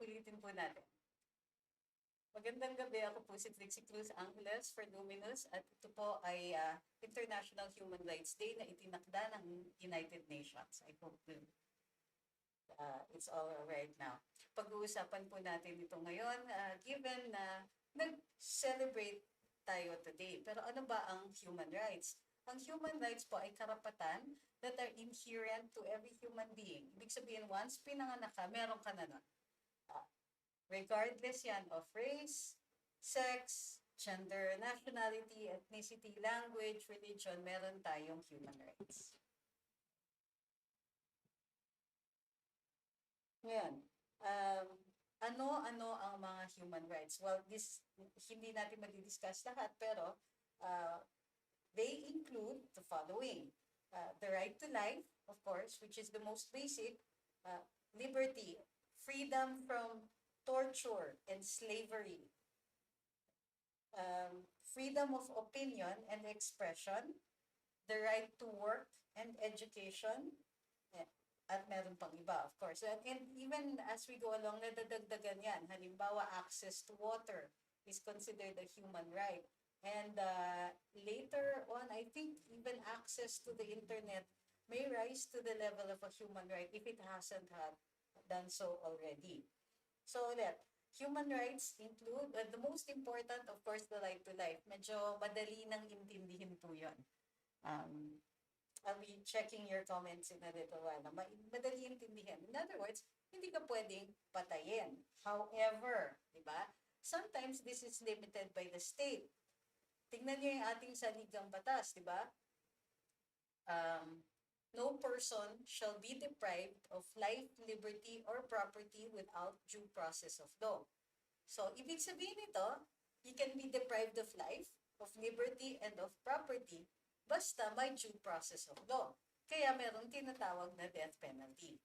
ulitin po natin. Magandang gabi, ako po si Trixie Cruz-Angeles for Luminous at ito po ay International Human Rights Day na itinakda ng United Nations. I hope it's all right now. Pag-uusapan po natin ito ngayon, given na nag-celebrate tayo today. Pero ano ba ang human rights? Ang human rights po ay karapatan that are inherent to every human being. Ibig sabihin, once pinanganak ka, meron ka na nun. Regardless yan of race, sex, gender, nationality, ethnicity, language, religion, meron tayong human rights. Ngayon, ano-ano ang mga human rights? Well, hindi natin madidiscuss lahat, pero they include the following. The right to life, of course, which is the most basic, liberty, freedom from torture and slavery, freedom of opinion and expression, the right to work and education, at meron pang iba, of course. And even as we go along, nadadagdagan yan. Halimbawa, access to water is considered a human right. And later on, I think even access to the internet may rise to the level of a human right if it hasn't done so already. So that human rights include, the most important, of course, the right to life. Medyo madali nang intindihin po yun. I'll be checking your comments in a little while. Madali intindihin. In other words, hindi ka pwedeng patayin. However, di ba? Sometimes this is limited by the state. Tingnan niyo yung ating saligang batas, di ba? No person shall be deprived of life, liberty, or property without due process of law. So, ibig sabihin nito, you can be deprived of life, of liberty, and of property basta may due process of law. Kaya merong tinatawag na death penalty.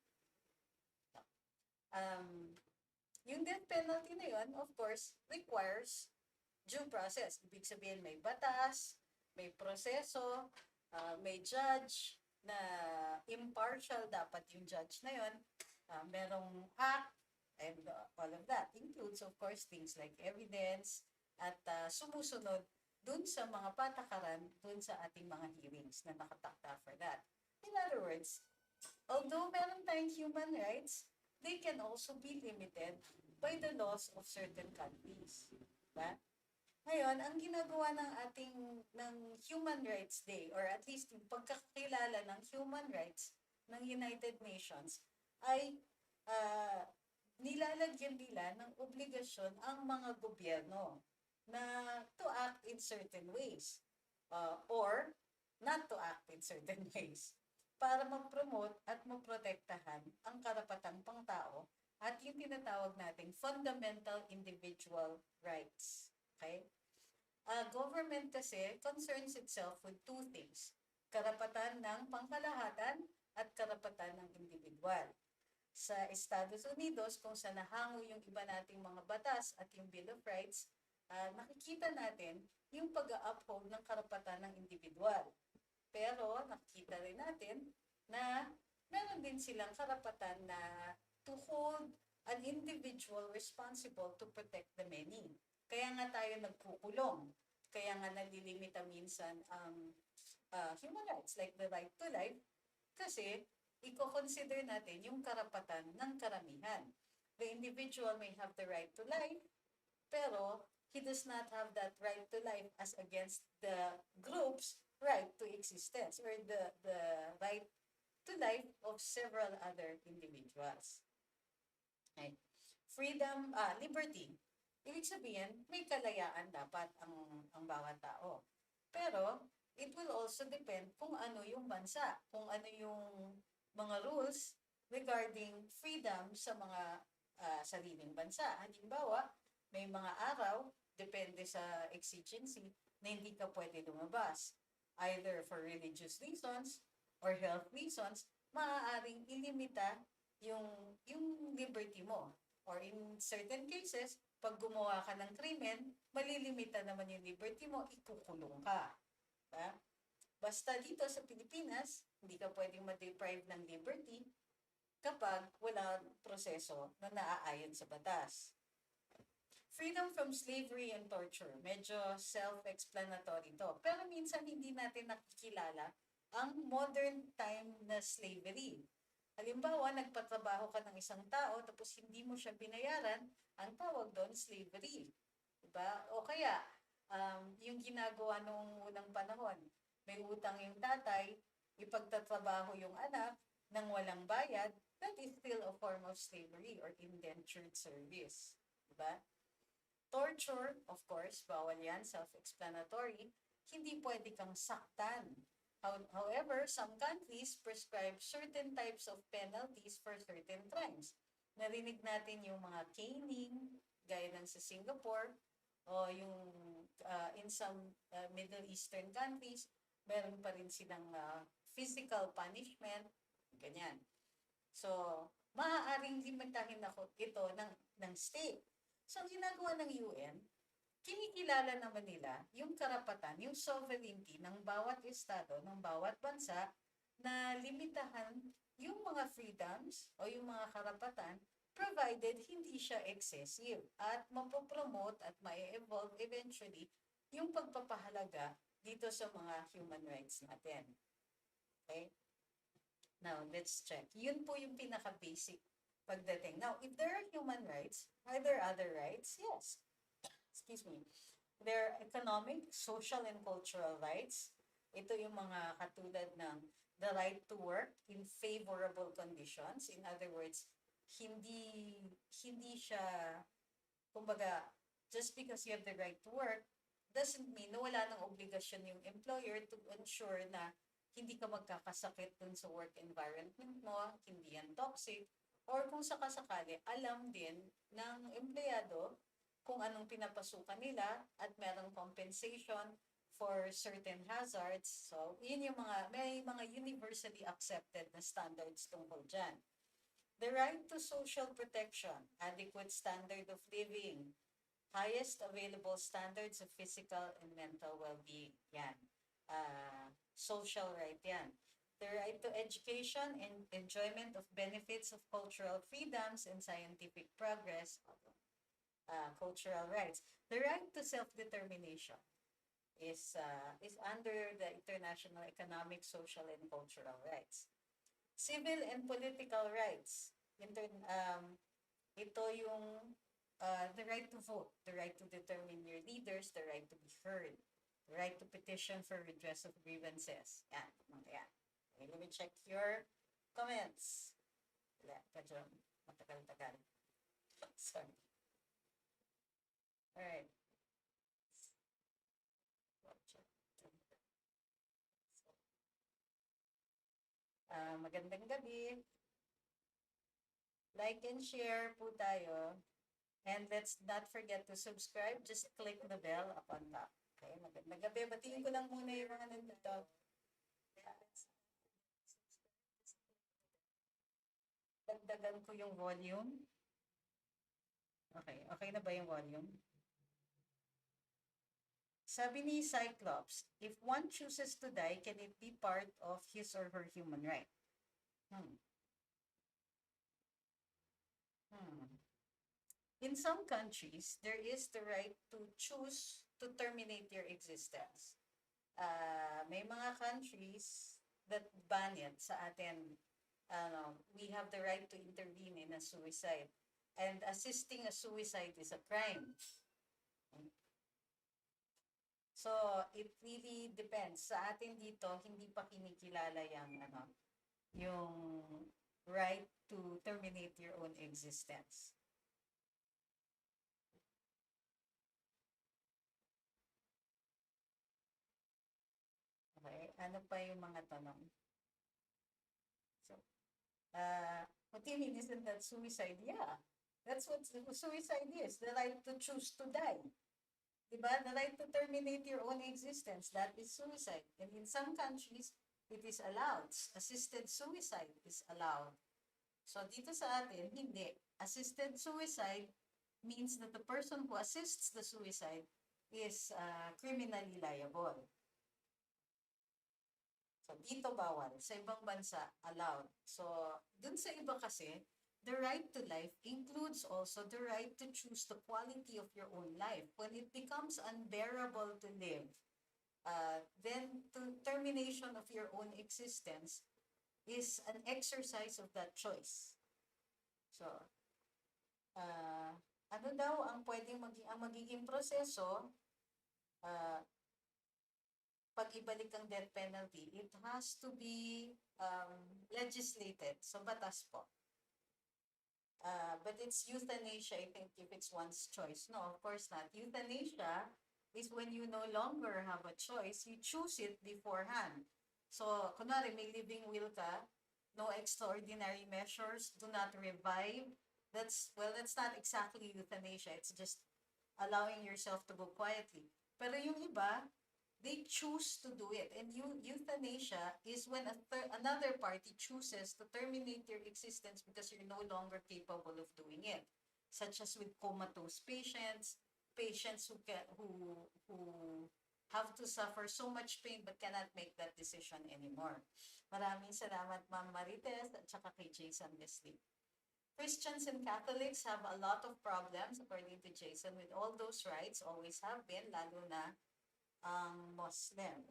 Yung death penalty na yun, of course, requires due process. Ibig sabihin may batas, may proseso, may judge, na impartial dapat yung judge na yun, merong act, and all of that includes, of course, things like evidence at sumusunod dun sa mga patakaran, dun sa ating mga hearings na nakatakda for that. In other words, although meron tayong human rights, they can also be limited by the laws of certain countries. Diba? Ngayon, ang ginagawa ng Human Rights Day, or at least yung pagkakilala ng human rights ng United Nations, ay nilalagyan nila ng obligasyon ang mga gobyerno na to act in certain ways or not to act in certain ways para mag-promote at maprotektahan ang karapatang pangtao at yung tinatawag nating fundamental individual rights. Okay? Government kasi concerns itself with two things. Karapatan ng pangkalahatan at karapatan ng individual. Sa Estados Unidos, kung saan nahango yung iba nating mga batas at yung Bill of Rights, nakikita natin yung pag-uphold ng karapatan ng individual. Pero nakikita rin natin na meron din silang karapatan na to hold an individual responsible to protect the many. Kaya nga tayo nagkukulong. Kaya nga nalilimita minsan ang human rights, like the right to life, kasi i-consider natin yung karapatan ng karamihan. The individual may have the right to life, pero he does not have that right to life as against the group's right to existence, or the right to life of several other individuals. Okay. Freedom, liberty. Ibig sabihin, may kalayaan dapat ang bawat tao. Pero, it will also depend kung ano yung bansa, kung ano yung mga rules regarding freedom sa mga sariling bansa. Halimbawa, may mga araw, depende sa exigency, na hindi ka pwede lumabas. Either for religious reasons or health reasons, maaaring ilimita yung liberty mo. Or in certain cases, pag gumawa ka ng krimen, malilimita naman yung liberty mo, ikukulong ka. Basta dito sa Pilipinas, hindi ka pwedeng ma-deprive ng liberty kapag wala proseso na naaayon sa batas. Freedom from slavery and torture. Medyo self-explanatory to. Pero minsan hindi natin nakikilala ang modern time na slavery. Halimbawa, nagpatrabaho ka ng isang tao tapos hindi mo siya binayaran, ang tawag doon slavery. Diba? O kaya, yung ginagawa nung unang panahon, may utang yung tatay, ipagtatrabaho yung anak nang walang bayad, that is still a form of slavery or indentured service. Diba? Torture, of course, bawal yan, self-explanatory. Hindi pwede kang saktan. However, some countries prescribe certain types of penalties for certain crimes. Narinig natin yung mga caning, gaya ng sa Singapore, o yung in some Middle Eastern countries, meron pa rin silang physical punishment, ganyan. So, maaaring limitahin ako ito ng state. So, ginagawa ng UN, kinikilala naman nila yung karapatan, yung sovereignty ng bawat estado, ng bawat bansa na limitahan yung mga freedoms o yung mga karapatan provided hindi siya excessive at mapopromote at ma-evolve eventually yung pagpapahalaga dito sa mga human rights natin. Okay? Now, let's check. Yun po yung pinaka-basic pagdating. Now, if there are human rights, are there other rights? Yes. Excuse me. There are economic, social, and cultural rights. Ito yung mga katulad ng the right to work in favorable conditions. In other words, hindi siya, kumbaga, just because you have the right to work, doesn't mean na wala ng obligasyon yung employer to ensure na hindi ka magkakasakit dun sa work environment mo, hindi yan toxic, or kung sakasakali, alam din ng empleyado kung anong pinapasukan nila at merong compensation for certain hazards. So, yun yung may mga universally accepted na standards tungkol dyan. The right to social protection, adequate standard of living, highest available standards of physical and mental well-being. Yan. Social right yan. The right to education and enjoyment of benefits of cultural freedoms and scientific progress, cultural rights. The right to self-determination is under the international economic, social, and cultural rights. Civil and political rights. Ito yung the right to vote, the right to determine your leaders, the right to be heard, the right to petition for redress of grievances. Yan, mga yan. Okay, let me check your comments. Wala, medyo matagal-tagal. Sorry. Alright. Magandang gabi. Like and share po tayo. And let's not forget to subscribe. Just click the bell upon top. Okay, magandang gabi. Batiin ko lang muna yung mga nandito. Dagdagan ko yung volume. Okay, okay na ba yung volume? Sabi ni Cyclops, if one chooses to die, can it be part of his or her human right? In some countries, there is the right to choose to terminate your existence. May mga countries that ban it. Sa atin, we have the right to intervene in a suicide. And assisting a suicide is a crime. So, it really depends. Sa atin dito, hindi pa kinikilala yung right to terminate your own existence. Okay, ano pa yung mga tanong? So, what do you mean, isn't that suicide? Yeah, that's what suicide is, the right to choose to die. Diba? The right to terminate your own existence, that is suicide. And in some countries, it is allowed. Assisted suicide is allowed. So dito sa atin, hindi. Assisted suicide means that the person who assists the suicide is criminally liable. So, dito bawal. Sa ibang bansa, allowed. So, dun sa iba kasi, the right to life includes also the right to choose the quality of your own life. When it becomes unbearable to live, then the termination of your own existence is an exercise of that choice. So, uh, ano daw ang pwedeng ang magiging proseso uh, pag ibalik ang death penalty? It has to be legislated. So, batas po. But it's euthanasia, I think, if it's one's choice. No, of course not. Euthanasia is when you no longer have a choice, you choose it beforehand. So, kunwari, may living will ka, no extraordinary measures, do not revive. That's not exactly euthanasia. It's just allowing yourself to go quietly. Pero yung iba, they choose to do it. And euthanasia is when another party chooses to terminate your existence because you're no longer capable of doing it. Such as with comatose patients, patients who have to suffer so much pain but cannot make that decision anymore. Maraming salamat, Ma'am Marites, at saka kay Jason Leslie. Christians and Catholics have a lot of problems, according to Jason, with all those rights, always have been, lalo na ang Muslim.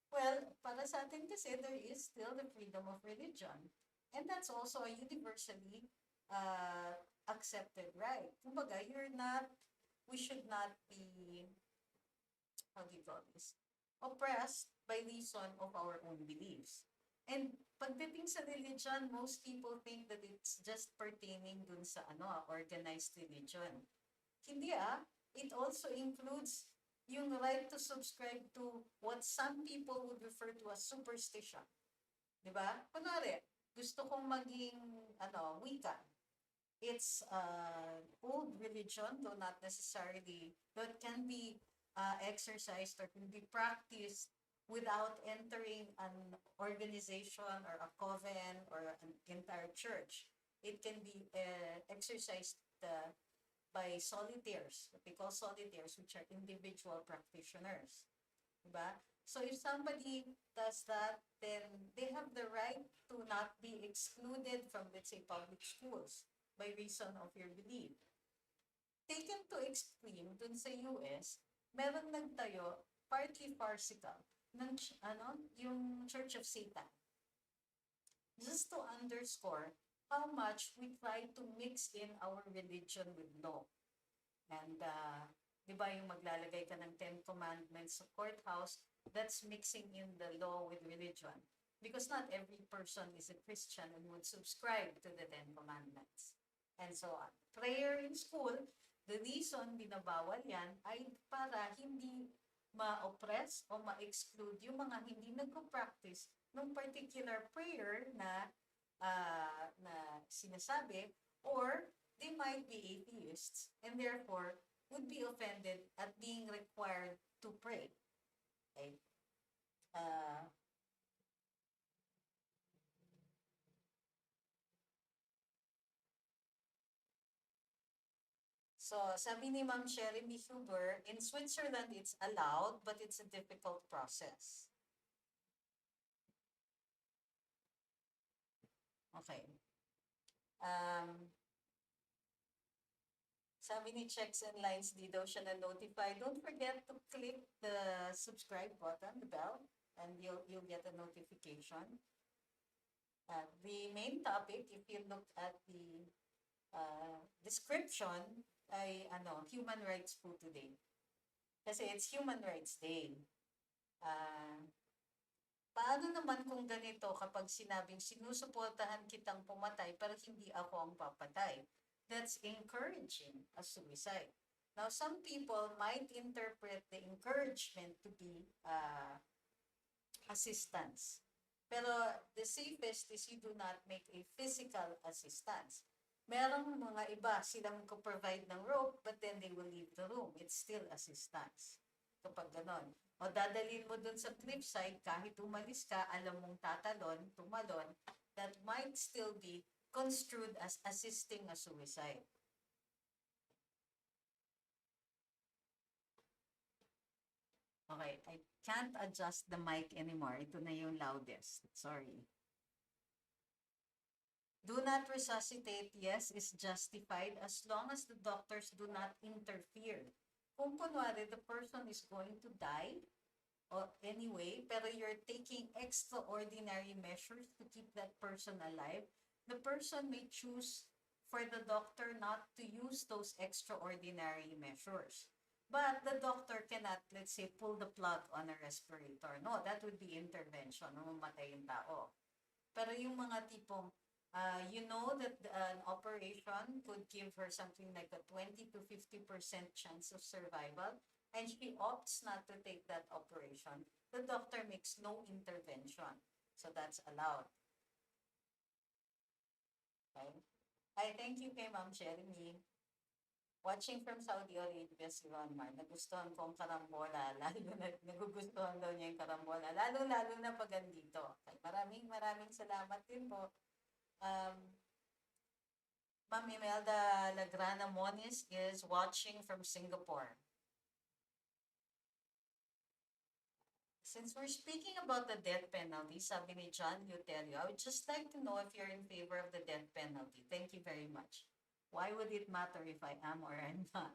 Well, para sa atin kasi, there is still the freedom of religion. And that's also a universally accepted right. Kumbaga, we should not be, how do you call this, oppressed by reason of our own beliefs. And pagdating sa religion, most people think that it's just pertaining dun sa organized religion. Hindi it also includes yung right to subscribe to what some people would refer to as superstition. Diba? Kunwari, gusto kong maging, Wicca. It's old religion, though not necessarily, that can be exercised or can be practiced without entering an organization or a coven or an entire church. It can be exercised by solitaires, what we call solitaires, which are individual practitioners. Diba? So if somebody does that, then they have the right to not be excluded from, let's say, public schools by reason of your belief. Taken to extreme, dun sa US, meron nagtayo, partly farcical, ng, yung Church of Satan. Just to underscore how much we try to mix in our religion with law. And, di ba yung maglalagay ka ng 10 Commandments sa courthouse, that's mixing in the law with religion. Because not every person is a Christian and would subscribe to the 10 Commandments. And so on. Prayer in school, the reason binabawal yan ay para hindi ma-oppress o ma-exclude yung mga hindi nagpo-practice ng particular prayer na sinasabi, or they might be atheists and therefore would be offended at being required to pray. Okay? So, sabi ni Ma'am Sherry Huber, in Switzerland it's allowed, but it's a difficult process. Okay. Sabi ni Checks and Lines, di daw siya na-notify. Don't forget to click the subscribe button, the bell, and you'll get a notification. The main topic, if you look at the description, ay Human Rights po today. Kasi it's Human Rights Day. Paano naman kung ganito kapag sinabing sinusuportahan kitang pumatay pero hindi ako ang papatay? That's encouraging a suicide. Now, some people might interpret the encouragement to be assistance. Pero the safest is you do not make a physical assistance. Merong mga iba, silang provide ng rope, but then they will leave the room. It's still assistance. Kapag ganon. O dadalhin mo dun sa cliffside, kahit umalis ka, alam mong tatalon, tumalon, that might still be construed as assisting a suicide. Okay, Can't adjust the mic anymore. Ito na yung loudest. Sorry. Do not resuscitate, yes, is justified as long as the doctors do not interfere. Kung kunwari, the person is going to die or anyway, pero you're taking extraordinary measures to keep that person alive, the person may choose for the doctor not to use those extraordinary measures. But the doctor cannot, let's say, pull the plug on a respirator. No, that would be intervention. Mamatay yung tao. Pero yung mga tipong, you know that an operation could give her something like a 20 to 50% chance of survival, and she opts not to take that operation, the doctor makes no intervention. So that's allowed. Okay? I thank you kay Ma'am Jeremy. Watching from Saudi Arabia si Ronmar, nagustuhan ko ang karambola, lalo na nagugustuhan daw niya yung karambola, lalo na pag andito. Okay, maraming salamat din po. Ma'am Imelda Lagrana Moniz is watching from Singapore. Since we're speaking about the death penalty, sabi ni John Luterio, I would just like to know if you're in favor of the death penalty. Thank you very much. Why would it matter if I am or I'm not?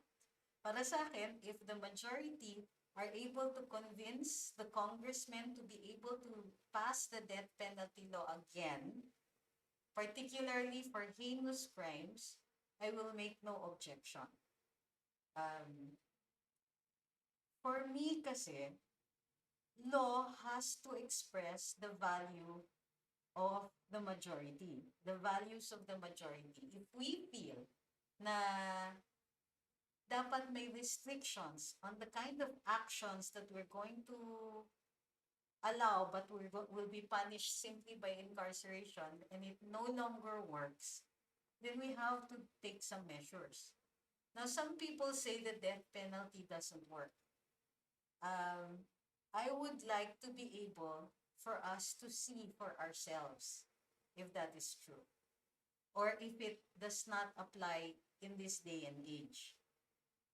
Para sa akin, if the majority are able to convince the congressmen to be able to pass the death penalty law again, particularly for heinous crimes, I will make no objection. For me kasi, law has to express the value of the majority, the values of the majority. If we feel na dapat may restrictions on the kind of actions that we're going to allow but will be punished simply by incarceration and it no longer works, then we have to take some measures. Now, some people say the death penalty doesn't work. I would like to be able for us to see for ourselves if that is true or if it does not apply in this day and age.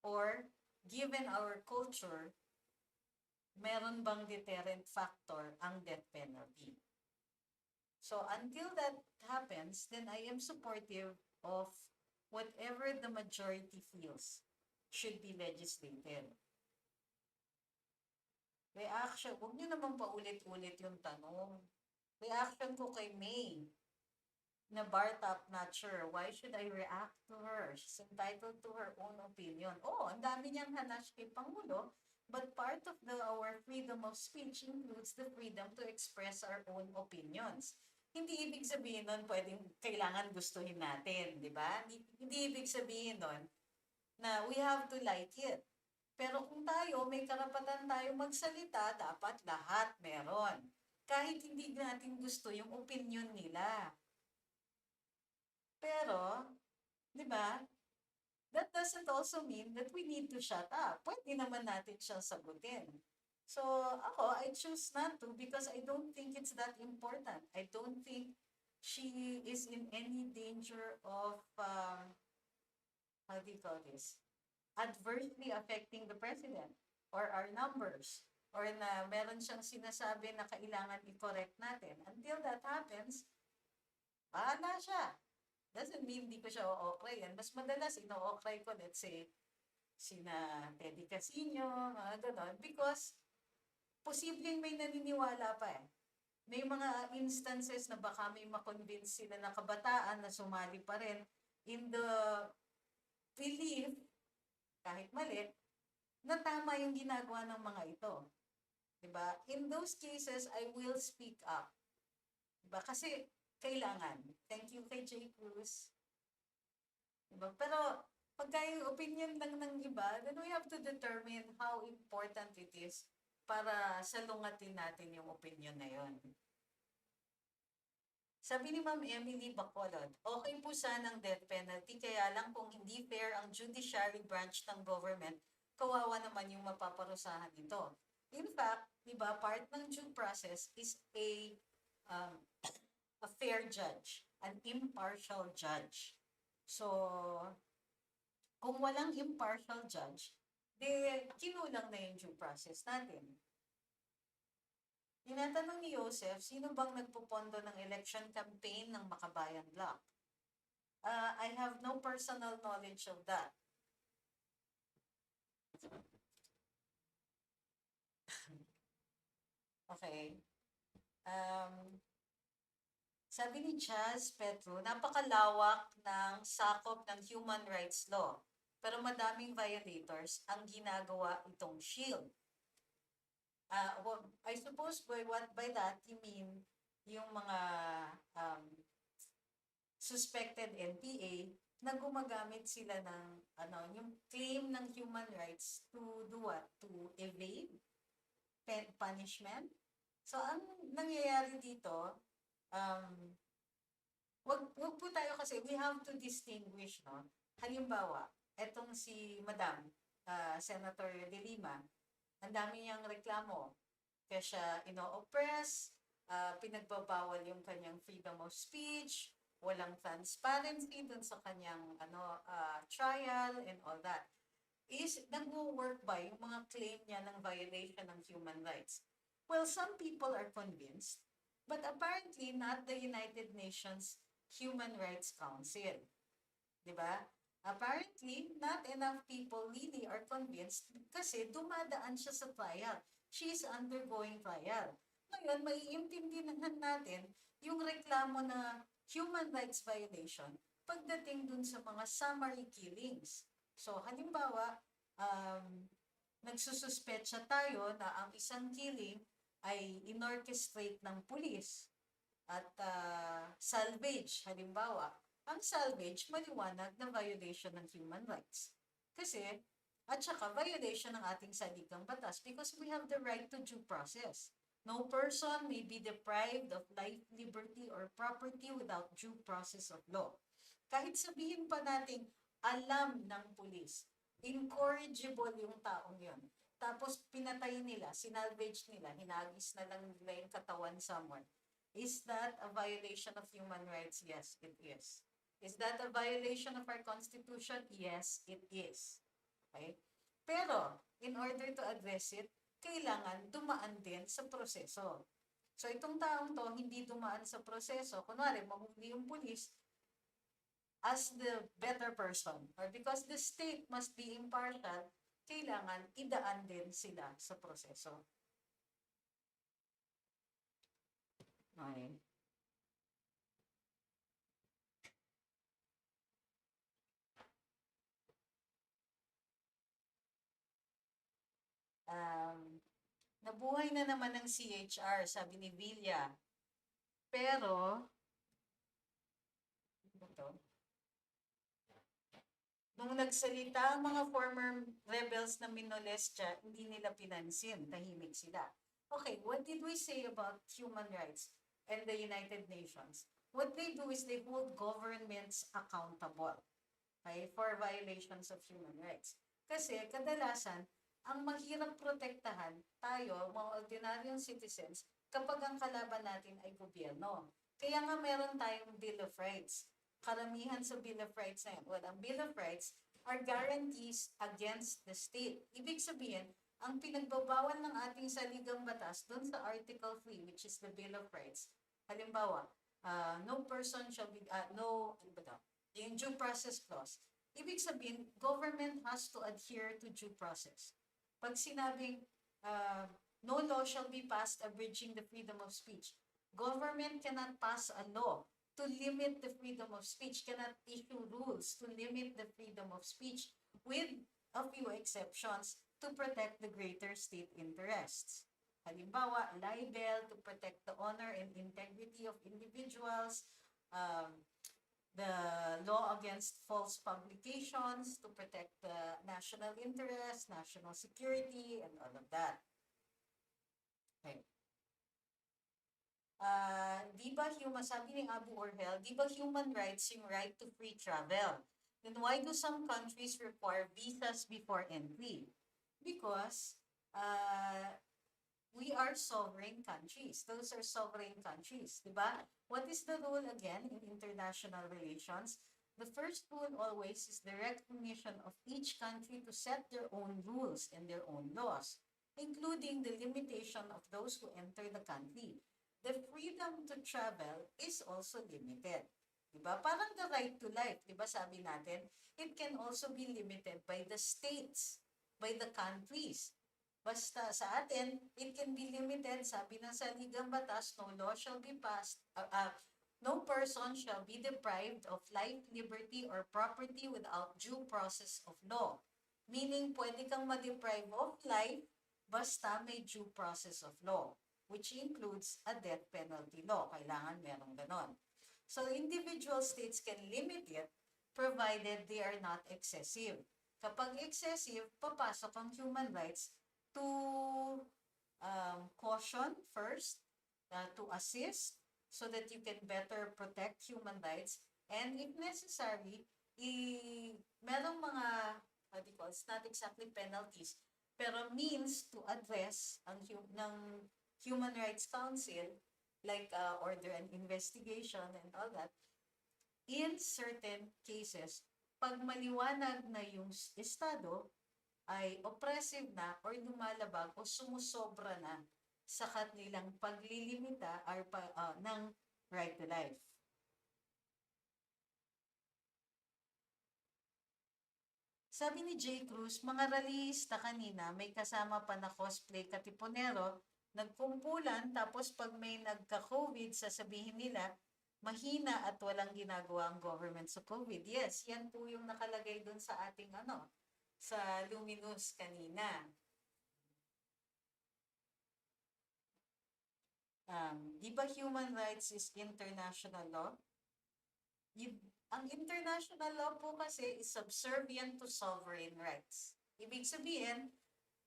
Or, given our culture, meron bang deterrent factor ang death penalty? So, until that happens, then I am supportive of whatever the majority feels should be legislated. Reaction, huwag nyo naman paulit-ulit yung tanong. Reaction ko kay May, na bar top notcher, why should I react to her? She's entitled to her own opinion. Oh, ang dami niyang hanash kay Pangulo, but part of our freedom of speech includes the freedom to express our own opinions. Hindi ibig sabihin nun kailangan gustuhin natin, di ba? Hindi ibig sabihin nun na we have to like it. Pero kung tayo, may karapatan tayo magsalita, dapat lahat meron. Kahit hindi natin gusto yung opinion nila. Pero, di ba, that doesn't also mean that we need to shut up. Pwede naman natin siyang sagutin. So, ako, I choose not to because I don't think it's that important. I don't think she is in any danger of, how do you call this? Adversely affecting the president or our numbers or na meron siyang sinasabi na kailangan i-correct natin. Until that happens, bahala siya. Doesn't mean hindi ko siya o-okray. Mas madalas ino-okray ko, let's say, sina Teddy Casino, mga ganon, because posibleng may naniniwala pa eh. May mga instances na baka may makonvince sila na kabataan na sumali pa rin in the belief kahit mali, na tama yung ginagawa ng mga ito. Diba? In those cases, I will speak up. Diba? Kasi kailangan. Thank you kay J. Cruz. Diba? Pero pagka yung opinion lang ng iba, then we have to determine how important it is para salungatin natin yung opinion na yon. Sabi ni Ma'am Emily Bacolod, okay po sana ang death penalty, kaya lang kung hindi fair ang judiciary branch ng government, kawawa naman yung mapaparusahan nito. In fact, di ba, part ng due process is a fair judge, an impartial judge. So, kung walang impartial judge, kinulang na yung due process natin. Tinatanong ni Joseph, sino bang nagpupondo ng election campaign ng Makabayan Bloc? I have no personal knowledge of that. Okay. Sabi ni Chaz Petro, napakalawak ng sakop ng human rights law, pero madaming violators ang ginagawa itong shield. Well, I suppose by that you mean yung mga suspected NPA na gumagamit sila ng yung claim ng human rights to do what? To evade punishment. So ang nangyayari dito, wag po tayo kasi we have to distinguish, no? Halimbawa, etong si Madam Senator De Lima, ang dami niyang reklamo. Kaya siya ino-oppress, pinagbabawal yung kanyang freedom of speech, walang transparency dun sa kanyang trial and all that. Is nag-work ba yung mga claim niya ng violation ng human rights? Well, some people are convinced, but apparently not the United Nations Human Rights Council. Diba? Apparently, not enough people really are convinced kasi dumadaan siya sa trial. She's undergoing trial. Ngayon, maiintindihan natin yung reklamo na human rights violation pagdating dun sa mga summary killings. So, halimbawa, nagsususpetsa tayo na ang isang killing ay inorchestrate ng pulis at salvage, halimbawa. Ang salvage, maliwanag na violation ng human rights. Kasi, at saka violation ng ating saligang batas because we have the right to due process. No person may be deprived of life, liberty, or property without due process of law. Kahit sabihin pa natin, alam ng pulis, incorrigible yung taong yon. Tapos pinatay nila, sinalvage nila, hinagis na lang nila yung katawan somewhere. Is that a violation of human rights? Yes, it is. Is that a violation of our Constitution? Yes, it is. Okay? Pero, in order to address it, kailangan dumaan din sa proseso. So, itong taong to, hindi dumaan sa proseso. Kunwari, mahuli yung pulis as the better person. Or because the state must be impartial, kailangan idaan din sila sa proseso. Okay. Nabuhay na naman ng CHR, sabi ni Villa. Pero, nung nagsalita ang mga former rebels na minolestya, hindi nila pinansin, tahimik sila. Okay, what did we say about human rights and the United Nations? What they do is they hold governments accountable, okay, for violations of human rights. Kasi kadalasan, ang mahirap protektahan tayo, mga ordinaryong citizens, kapag ang kalaban natin ay gobyerno. Kaya nga meron tayong Bill of Rights. Karamihan sa Bill of Rights na yan. Well, ang Bill of Rights are guarantees against the state. Ibig sabihin, ang pinagbabawal ng ating saligang batas doon sa Article 3, which is the Bill of Rights, halimbawa, no person shall be, yung due process clause, ibig sabihin, government has to adhere to due process. Pag sinabing, no law shall be passed abridging the freedom of speech, government cannot pass a law to limit the freedom of speech, cannot issue rules to limit the freedom of speech with a few exceptions to protect the greater state interests. Halimbawa, libel to protect the honor and integrity of individuals, the law against false publications to protect the national interest, national security, and all of that. Okay. Di ba sabi ni Abu Orhel, di ba human rights yung right to free travel? Then why do some countries require visas before entry? Because we are sovereign countries. Those are sovereign countries, di ba? What is the rule again in international relations? The first rule always is the recognition of each country to set their own rules and their own laws. including the limitation of those who enter the country. The freedom to travel is also limited. Diba? Parang the right to life, diba sabi natin, it can also be limited by the states, by the countries. Basta sa atin, it can be limited, sabi ng saligang batas, no law shall be passed, no person shall be deprived of life, liberty, or property without due process of law. Meaning, pwede kang ma-deprive of life basta may due process of law, which includes a death penalty law. Kailangan merong ganon. So, individual states can limit it provided they are not excessive. Kapag excessive, papasok ang human rights to caution first, to assist, so that you can better protect human rights, and if necessary, merong mga, what do you call, it's not exactly penalties, pero means to address ng Human Rights Council, like order an investigation and all that, in certain cases, pag maliwanag na yung estado ay oppressive na or lumalabag o sumusobra na sa kanilang paglilimita or ng right to life. Sabi ni J. Cruz, mga rallyista kanina, may kasama pa na cosplay katipunero, nagkumpulan, tapos pag may nagka-COVID, sasabihin nila, mahina at walang ginagawa ang government sa COVID. Yes, yan po yung nakalagay dun sa ating sa Luminous kanina. Di ba human rights is international law? Ang international law po kasi is subservient to sovereign rights. Ibig sabihin,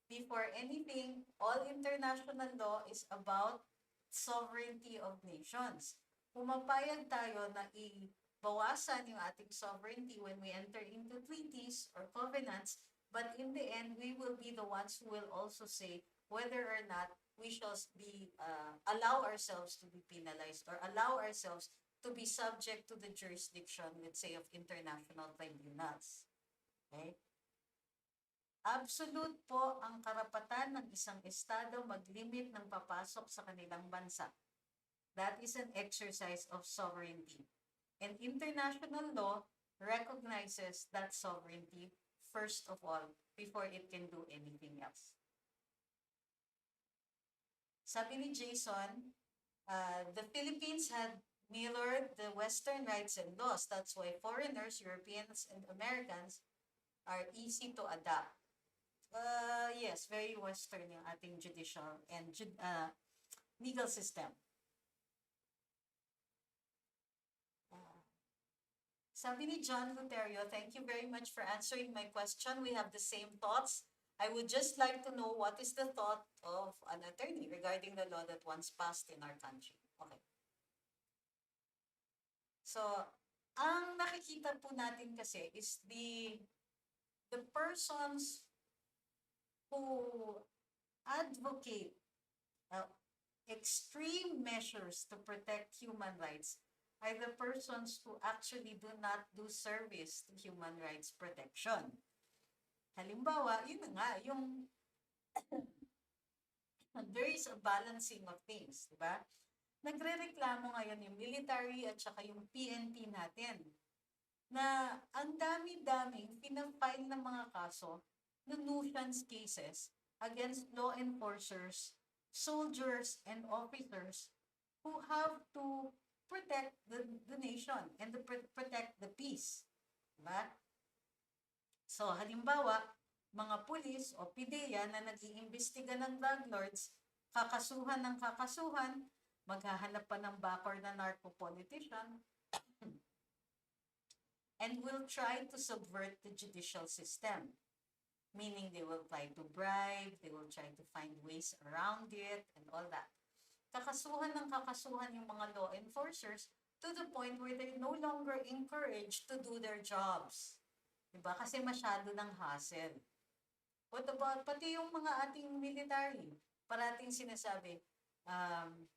before anything, all international law is about sovereignty of nations. Pumapayag tayo na ibawasan yung ating sovereignty when we enter into treaties or covenants, but in the end, we will be the ones who will also say whether or not we shall be allow ourselves to be penalized or allow ourselves to be subject to the jurisdiction, let's say, of international tribunals. Okay? Absolute po ang karapatan ng isang estado mag-limit ng papasok sa kanilang bansa. That is an exercise of sovereignty. And international law recognizes that sovereignty first of all before it can do anything else. Sabi ni Jason, the Philippines had mirrored the Western rights and laws. That's why foreigners, Europeans, and Americans are easy to adapt. Yes, very Western yung ating judicial and legal system. Sabi ni John Luterio, thank you very much for answering my question. We have the same thoughts. I would just like to know what is the thought of an attorney regarding the law that once passed in our country. Okay. So, ang nakikita po natin kasi is the persons who advocate extreme measures to protect human rights are the persons who actually do not do service to human rights protection. Halimbawa, yun nga, yung there is a balancing of things, di ba? Nagre-reklamo ngayon yung military at saka yung PNP natin na ang dami-daming pinafile ng mga kaso na nuisance cases against law enforcers, soldiers, and officers who have to protect the nation and to protect the peace. Diba? So, halimbawa, mga pulis o PIDEA na nag-iimbestiga ng drug lords, kakasuhan ng kakasuhan, maghahanap pa ng backer na narco-politician, and will try to subvert the judicial system. Meaning they will try to bribe, they will try to find ways around it, and all that. Kakasuhan ng kakasuhan yung mga law enforcers to the point where they're no longer encouraged to do their jobs. Diba? Kasi masyado ng hassle. What about pati yung mga ating military? Parating sinasabi,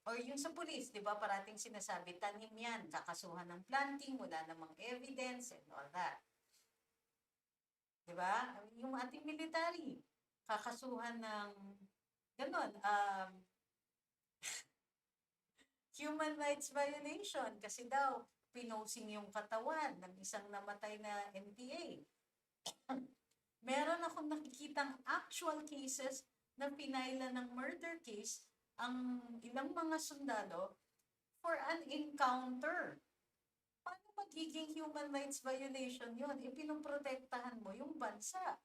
or yung sa police, di ba? Parating sinasabi, tanim yan, kakasuhan ng planting, wala namang evidence, and all that. Di ba? Yung ating military, kakasuhan ng ganon, human rights violation kasi daw pinosing yung katawan ng isang namatay na NPA. Meron akong nakikitang actual cases na pinaila ng murder case ang ilang mga sundalo for an encounter. Paano magiging human rights violation yun? Ipinoprotektahan mo yung bansa.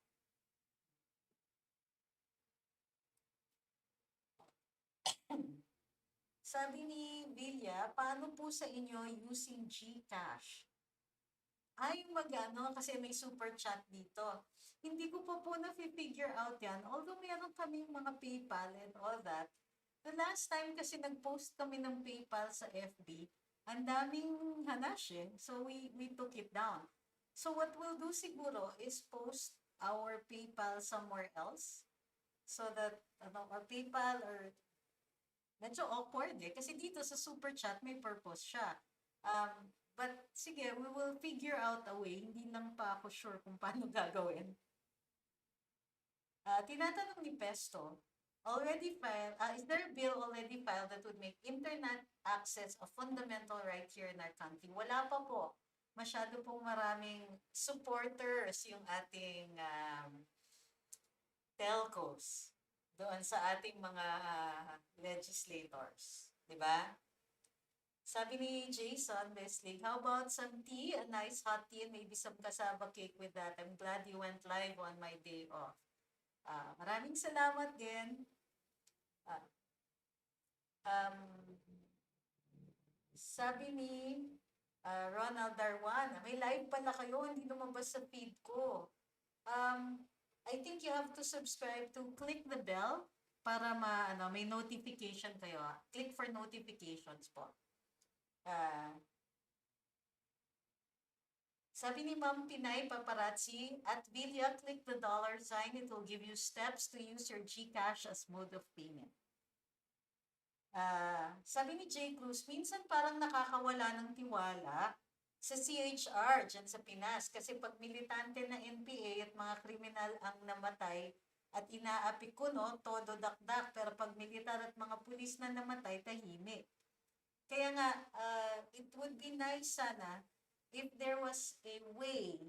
Sabi ni Villa, paano po sa inyo using GCash? Ay, magano kasi may super chat dito. Hindi ko pa po na-figure out yan. Although meron kaming mga PayPal and all that. The last time kasi nag-post kami ng PayPal sa FB, ang daming hanash eh. So we took it down. So what we'll do siguro is post our PayPal somewhere else so that our PayPal or medyo awkward eh. Kasi dito sa super chat may purpose siya. But sige, we will figure out a way. Hindi lang pa ako sure kung paano gagawin. Tinatanong ni Pesto, is there a bill already filed that would make internet access a fundamental right here in our country? Wala pa po. Masyado pong maraming supporters yung ating telcos doon sa ating mga legislators. Diba? Sabi ni Jason Leslie, how about some tea, a nice hot tea, and maybe some cassava cake with that? I'm glad you went live on my day off. Maraming salamat din. Sabi ni Ronald Darwan, may live pala kayo, hindi lumabas sa feed ko. I think you have to subscribe to click the bell para may notification kayo. Click for notifications po. Sabi ni Ma'am Pinay Paparazzi, at Villa, click the dollar sign. It will give you steps to use your GCash as mode of payment. Sabi ni J. Cruz, minsan parang nakakawala ng tiwala sa CHR dyan sa Pinas. Kasi pag militante na NPA at mga kriminal ang namatay at inaapi ko, no, todo dakdak. Pero pag militar at mga pulis na namatay, tahimik. Kaya nga, it would be nice sana if there was a way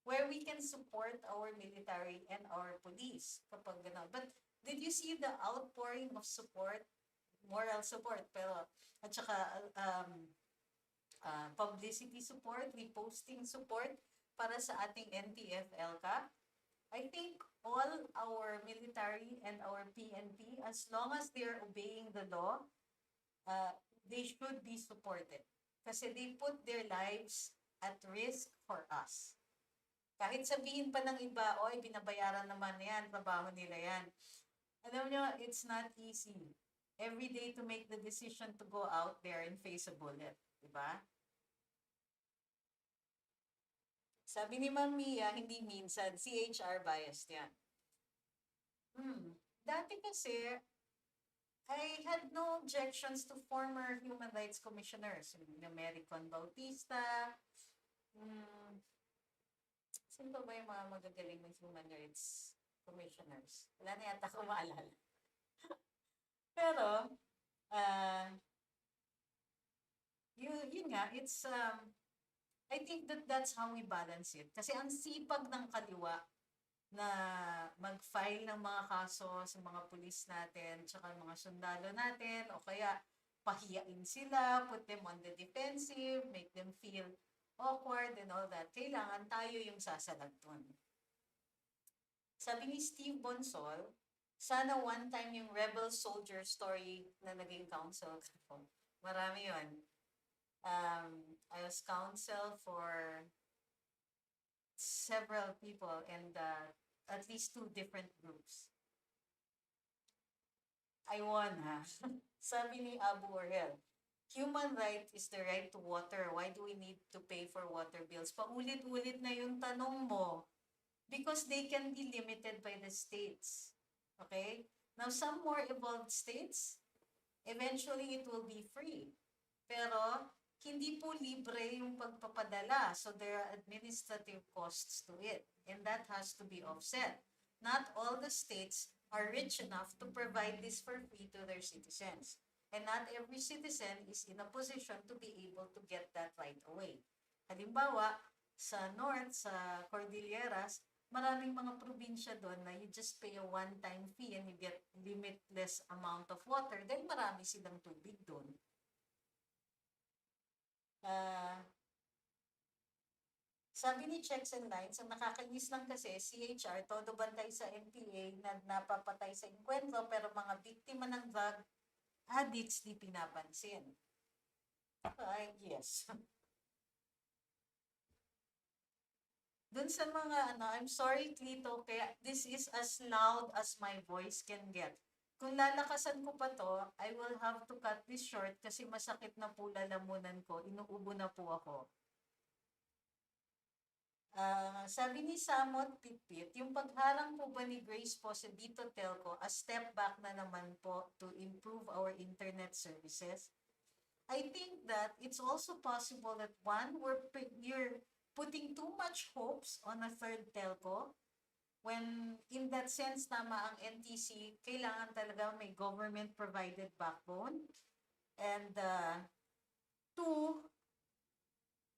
where we can support our military and our police kapag gano'n. But did you see the outpouring of support, moral support, pero at saka publicity support, reposting support para sa ating NTF-ELCA? I think all our military and our PNP, as long as they're obeying the law, they should be supported. Kasi they put their lives at risk for us. Kahit sabihin pa ng iba, oy, binabayaran naman yan, trabaho nila yan. Alam nyo, it's not easy. Every day to make the decision to go out there and face a bullet. Diba? Sabi ni Ma'am Mia, hindi minsan, CHR biased yan. Dati kasi, I had no objections to former human rights commissioners. American Bautista. Sino ba yung mga magagaling ng human rights commissioners? Wala na yata ko maalala. Pero, yun nga, it's, I think that's how we balance it. Kasi ang sipag ng kaliwa na mag-file ng mga kaso sa mga pulis natin, tsaka mga sundalo natin, o kaya pahiyain sila, put them on the defensive, make them feel awkward and all that. Kailangan tayo yung sasalag dun. Sabi ni Steve Bonsol, sana one time yung rebel soldier story na naging counsel ko. Marami yun. I was counsel for several people and at least 2 different groups. I won, ha? Sabi ni Abu Orel, human right is the right to water. Why do we need to pay for water bills? Paulit-ulit na yung tanong mo. Because they can be limited by the states. Okay? Now, some more evolved states, eventually it will be free. Pero, hindi po libre yung pagpapadala. So, there are administrative costs to it. And that has to be offset. Not all the states are rich enough to provide this for free to their citizens. And not every citizen is in a position to be able to get that right away. Halimbawa, sa North, sa Cordilleras, maraming mga probinsya doon na you just pay a one-time fee and you get limitless amount of water, then marami silang tubig doon. Sabi ni Checks and Lines, ang nakakainis lang kasi, CHR, todo bantay sa NPA na napapatay sa inkwentro, pero mga biktima ng drug addicts di pinapansin. Yes. Dun sa mga I'm sorry Clito, kaya this is as loud as my voice can get. Kung lalakasan ko pa to, I will have to cut this short kasi masakit na po lalamunan ko, inuubo na po ako. Sabi ni Samot Pitpit, yung pagharang po ba ni Grace po sa Dito Telco, a step back na naman po to improve our internet services? I think that it's also possible that one, you're putting too much hopes on a third telco when in that sense tama ang NTC, kailangan talaga may government-provided backbone. And two,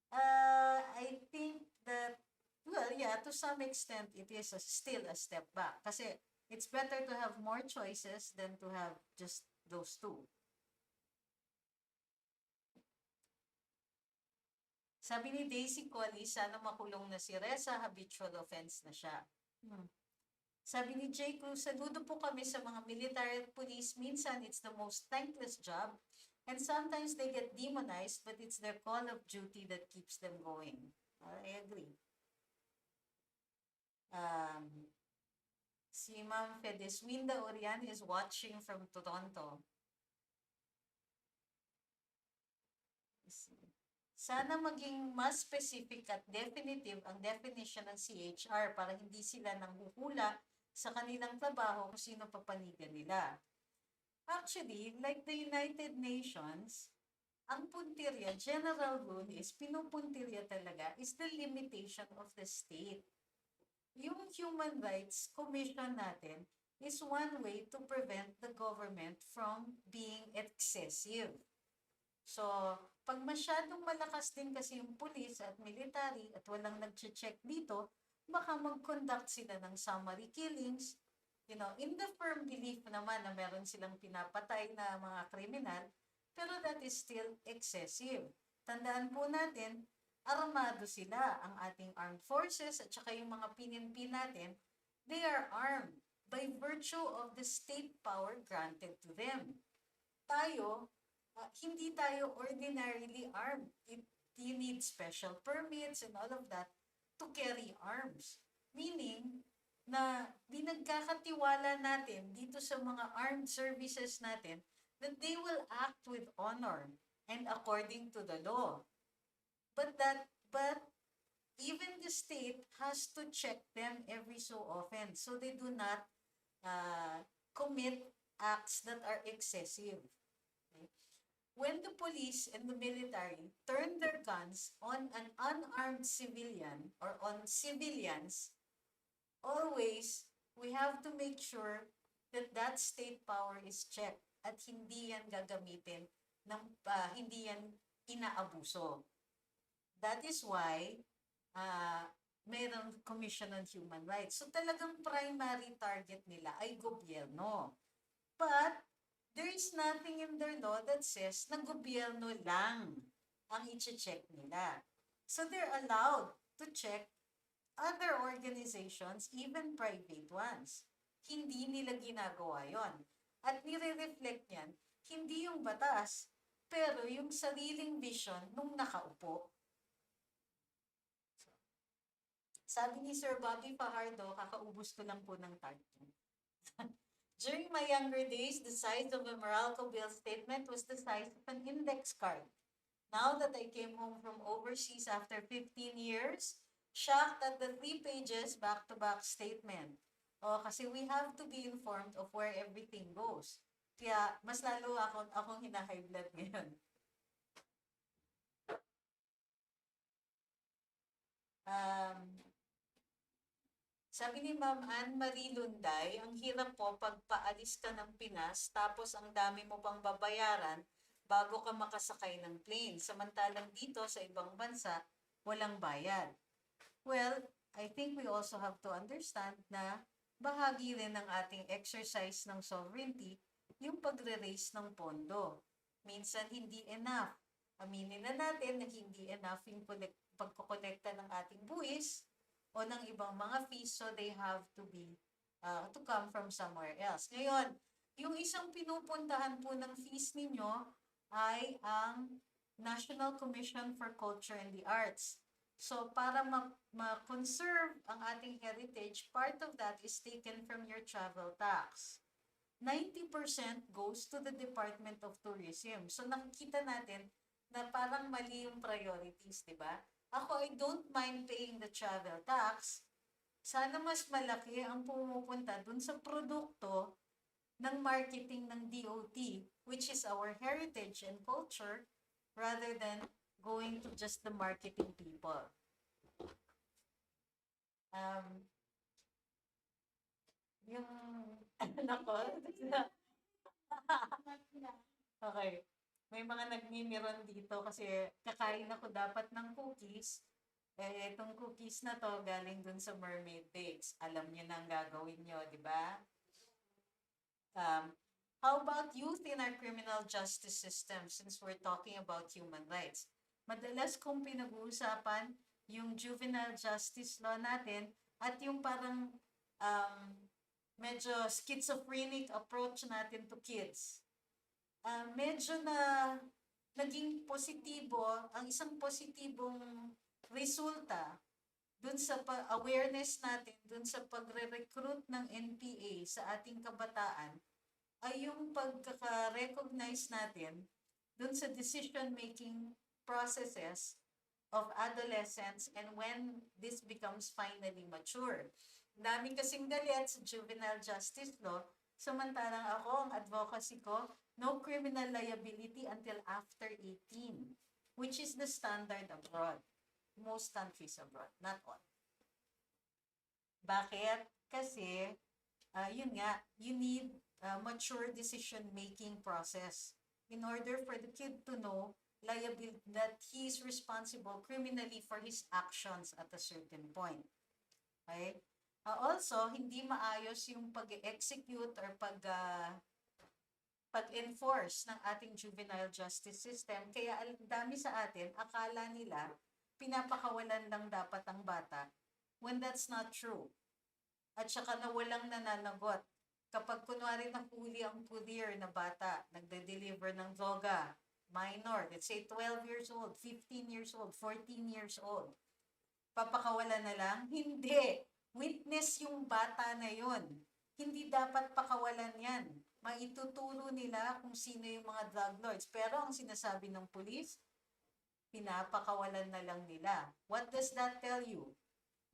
I think that, well, yeah, to some extent, it is still a step back. Kasi it's better to have more choices than to have just those two. Sabi ni Daisy Collie, sana makulong na si Reza, habitual offense na siya. Sabi ni J. Cruz, saludo po kami sa mga military at police. Minsan, it's the most thankless job. And sometimes they get demonized, but it's their call of duty that keeps them going. I agree. Si Ma'am Fedeswinda Orian is watching from Toronto. Sana maging mas specific at definitive ang definition ng CHR para hindi sila nanghuhula sa kanilang trabaho kung sino papanigan nila. Actually, like the United Nations, ang puntirya, general rule is, pinupuntirya talaga, is the limitation of the state. Yung Human Rights Commission natin is one way to prevent the government from being excessive. So, pag masyadong malakas din kasi yung police at military at walang nag-check dito, baka mag-conduct sila ng summary killings, in the firm belief naman na meron silang pinapatay na mga kriminal, pero that is still excessive. Tandaan po natin, armado sila, ang ating armed forces at saka yung mga PNP natin, they are armed by virtue of the state power granted to them. Tayo, hindi tayo ordinarily armed. You need special permits and all of that to carry arms. Meaning, na binagkakatiwala natin dito sa mga armed services natin that they will act with honor and according to the law. But even the state has to check them every so often so they do not commit acts that are excessive. Okay? When the police and the military turn their guns on an unarmed civilian or on civilians, always we have to make sure that that state power is checked at hindi yan gagamitin ng hindi yan inaabuso. That is why mayroong Commission on Human Rights. So talagang primary target nila ay gobyerno. But there is nothing in their law that says na gobyerno lang ang i-check nila. So they're allowed to check other organizations, even private ones. Hindi nila ginagawa yon. At nire-reflect yan, hindi yung batas, pero yung sariling vision nung nakaupo. Sabi ni Sir Bobby Fajardo, kakaubos ko lang po ng tartan. During my younger days, the size of a Meralco bill statement was the size of an index card. Now that I came home from overseas after 15 years, shocked at the 3 pages back-to-back statement. Kasi we have to be informed of where everything goes. Kaya mas lalo akong hina-high blood ngayon. Sabi ni Ma'am Anne Marie Lunday, ang hirap po pag paalis ka ng Pinas tapos ang dami mo pang babayaran bago ka makasakay ng plane. Samantalang dito sa ibang bansa, walang bayad. Well, I think we also have to understand na bahagi rin ng ating exercise ng sovereignty yung pagre-raise ng pondo. Minsan hindi enough. Aminin na natin na hindi enough yung pagkokolekta ng ating buwis o ng ibang mga fees, so they have to be to come from somewhere else. Ngayon, yung isang pinupuntahan po ng fees ninyo ay ang National Commission for Culture and the Arts. So, para ma-conserve ang ating heritage, part of that is taken from your travel tax. 90% goes to the Department of Tourism. So, nakikita natin na parang mali yung priorities, di ba? Ako, I don't mind paying the travel tax. Sana mas malaki ang pumupunta dun sa produkto ng marketing ng DOT, which is our heritage and culture, rather than going to just the marketing people. Yung, nako, okay. May mga nagmimiron dito kasi kakain ako dapat ng cookies. Eh, itong cookies na to galing dun sa mermaid bakes. Alam niyo na ang gagawin niyo, di ba? How about youth in our criminal justice system since we're talking about human rights? Madalas kong pinag-uusapan yung juvenile justice law natin at yung parang medyo schizophrenic approach natin to kids. Medyo na naging positibo, ang isang positibong resulta dun sa awareness natin, dun sa pagre-recruit ng NPA sa ating kabataan, ay yung pagkaka-recognize natin dun sa decision-making processes of adolescents and when this becomes finally mature. Dami kasing galit sa juvenile justice law, samantalang ako, ang advocacy ko, no criminal liability until after 18, which is the standard abroad. Most countries abroad, not all. Bakit? Kasi, yun nga, you need mature decision-making process in order for the kid to know that he is responsible criminally for his actions at a certain point. Okay? Also, hindi maayos yung pag-execute or pag-enforce ng ating juvenile justice system. Kaya dami sa atin, akala nila, pinapakawalan lang dapat ang bata when that's not true. At saka na walang nananagot. Kapag kunwari nahuli ang courier na bata, nagde-deliver ng droga, minor, let's say 12 years old, 15 years old, 14 years old, papakawalan na lang? Hindi. Witness yung bata na yon. Hindi dapat pakawalan yan. Maituturo nila kung sino yung mga drug lords. Pero ang sinasabi ng pulis, pinapakawalan na lang nila. What does that tell you?